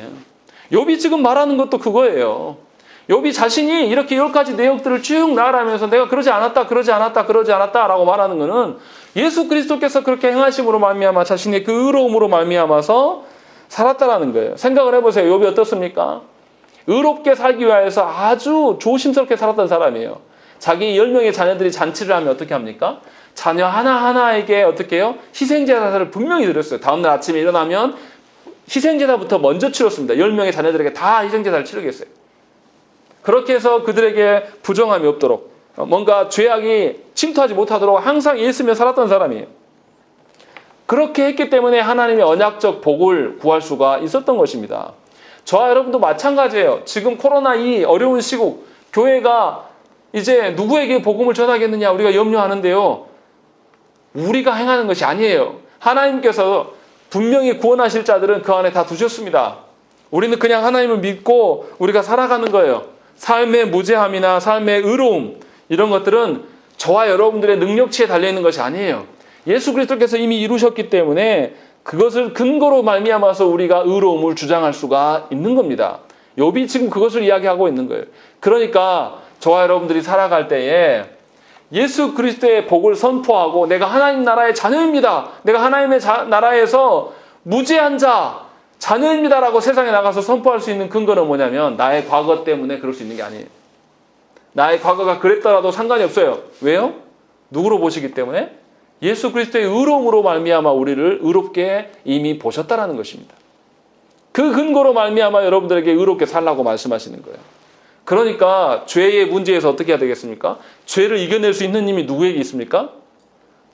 욥이 지금 말하는 것도 그거예요. 욥이 자신이 이렇게 10가지 내역들을 쭉 나열하면서 내가 그러지 않았다 라고 말하는 것은 예수 그리스도께서 그렇게 행하심으로 말미암아 자신의 그 의로움으로 말미암아서 살았다라는 거예요. 생각을 해보세요. 욥이 어떻습니까? 의롭게 살기 위해서 아주 조심스럽게 살았던 사람이에요. 자기 10명의 자녀들이 잔치를 하면 어떻게 합니까? 자녀 하나하나에게 어떻게 해요? 희생제사를 분명히 드렸어요. 다음날 아침에 일어나면 희생제사부터 먼저 치렀습니다. 10명의 자녀들에게 다 희생제사를 치르겠어요. 그렇게 해서 그들에게 부정함이 없도록 뭔가 죄악이 침투하지 못하도록 항상 애쓰며 살았던 사람이에요. 그렇게 했기 때문에 하나님의 언약적 복을 구할 수가 있었던 것입니다. 저와 여러분도 마찬가지예요. 지금 코로나 이 어려운 시국 교회가 이제 누구에게 복음을 전하겠느냐 우리가 염려하는데요. 우리가 행하는 것이 아니에요. 하나님께서 분명히 구원하실 자들은 그 안에 다 두셨습니다. 우리는 그냥 하나님을 믿고 우리가 살아가는 거예요. 삶의 무죄함이나 삶의 의로움 이런 것들은 저와 여러분들의 능력치에 달려있는 것이 아니에요. 예수 그리스도께서 이미 이루셨기 때문에 그것을 근거로 말미암아서 우리가 의로움을 주장할 수가 있는 겁니다. 욥이 지금 그것을 이야기하고 있는 거예요. 그러니까 저와 여러분들이 살아갈 때에 예수 그리스도의 복을 선포하고 내가 하나님 나라의 자녀입니다. 내가 하나님의 나라에서 무죄한 자녀입니다라고 세상에 나가서 선포할 수 있는 근거는 뭐냐면 나의 과거 때문에 그럴 수 있는 게 아니에요. 나의 과거가 그랬더라도 상관이 없어요. 왜요? 누구로 보시기 때문에? 예수 그리스도의 의로움으로 말미암아 우리를 의롭게 이미 보셨다라는 것입니다. 그 근거로 말미암아 여러분들에게 의롭게 살라고 말씀하시는 거예요. 그러니까 죄의 문제에서 어떻게 해야 되겠습니까? 죄를 이겨낼 수 있는 힘이 누구에게 있습니까?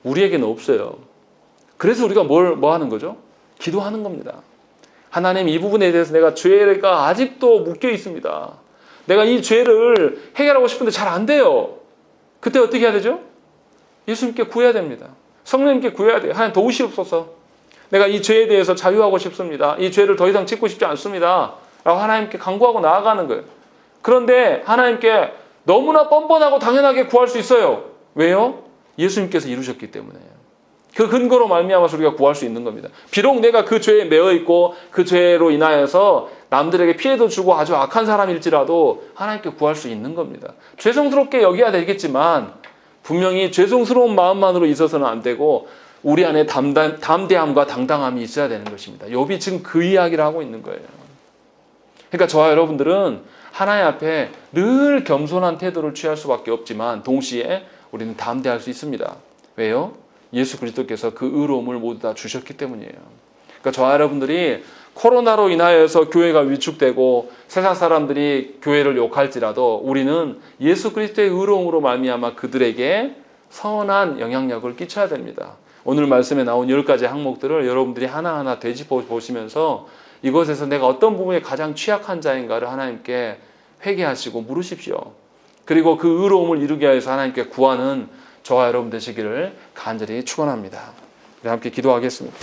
우리에게는 없어요. 그래서 우리가 뭐 하는 거죠? 기도하는 겁니다. 하나님 이 부분에 대해서 내가 죄가 아직도 묶여 있습니다. 내가 이 죄를 해결하고 싶은데 잘 안 돼요. 그때 어떻게 해야 되죠? 예수님께 구해야 됩니다. 성령님께 구해야 돼요. 하나님 도우시옵소서. 내가 이 죄에 대해서 자유하고 싶습니다. 이 죄를 더 이상 짓고 싶지 않습니다. 라고 하나님께 간구하고 나아가는 거예요. 그런데 하나님께 너무나 뻔뻔하고 당연하게 구할 수 있어요. 왜요? 예수님께서 이루셨기 때문에. 그 근거로 말미암아서 우리가 구할 수 있는 겁니다. 비록 내가 그 죄에 매여 있고 그 죄로 인하여서 남들에게 피해도 주고 아주 악한 사람일지라도 하나님께 구할 수 있는 겁니다. 죄송스럽게 여겨야 되겠지만 분명히 죄송스러운 마음만으로 있어서는 안 되고 우리 안에 담대함과 당당함이 있어야 되는 것입니다. 욥이 지금 그 이야기를 하고 있는 거예요. 그러니까 저와 여러분들은 하나님 앞에 늘 겸손한 태도를 취할 수밖에 없지만 동시에 우리는 담대할 수 있습니다. 왜요? 예수 그리스도께서 그 의로움을 모두 다 주셨기 때문이에요. 그러니까 저와 여러분들이 코로나로 인하여서 교회가 위축되고 세상 사람들이 교회를 욕할지라도 우리는 예수 그리스도의 의로움으로 말미암아 그들에게 선한 영향력을 끼쳐야 됩니다. 오늘 말씀에 나온 10가지 항목들을 여러분들이 하나하나 되짚어 보시면서 이것에서 내가 어떤 부분에 가장 취약한 자인가를 하나님께 회개하시고 물으십시오. 그리고 그 의로움을 이루기 위해서 하나님께 구하는 저와 여러분 되시기를 간절히 축원합니다. 우리 함께 기도하겠습니다.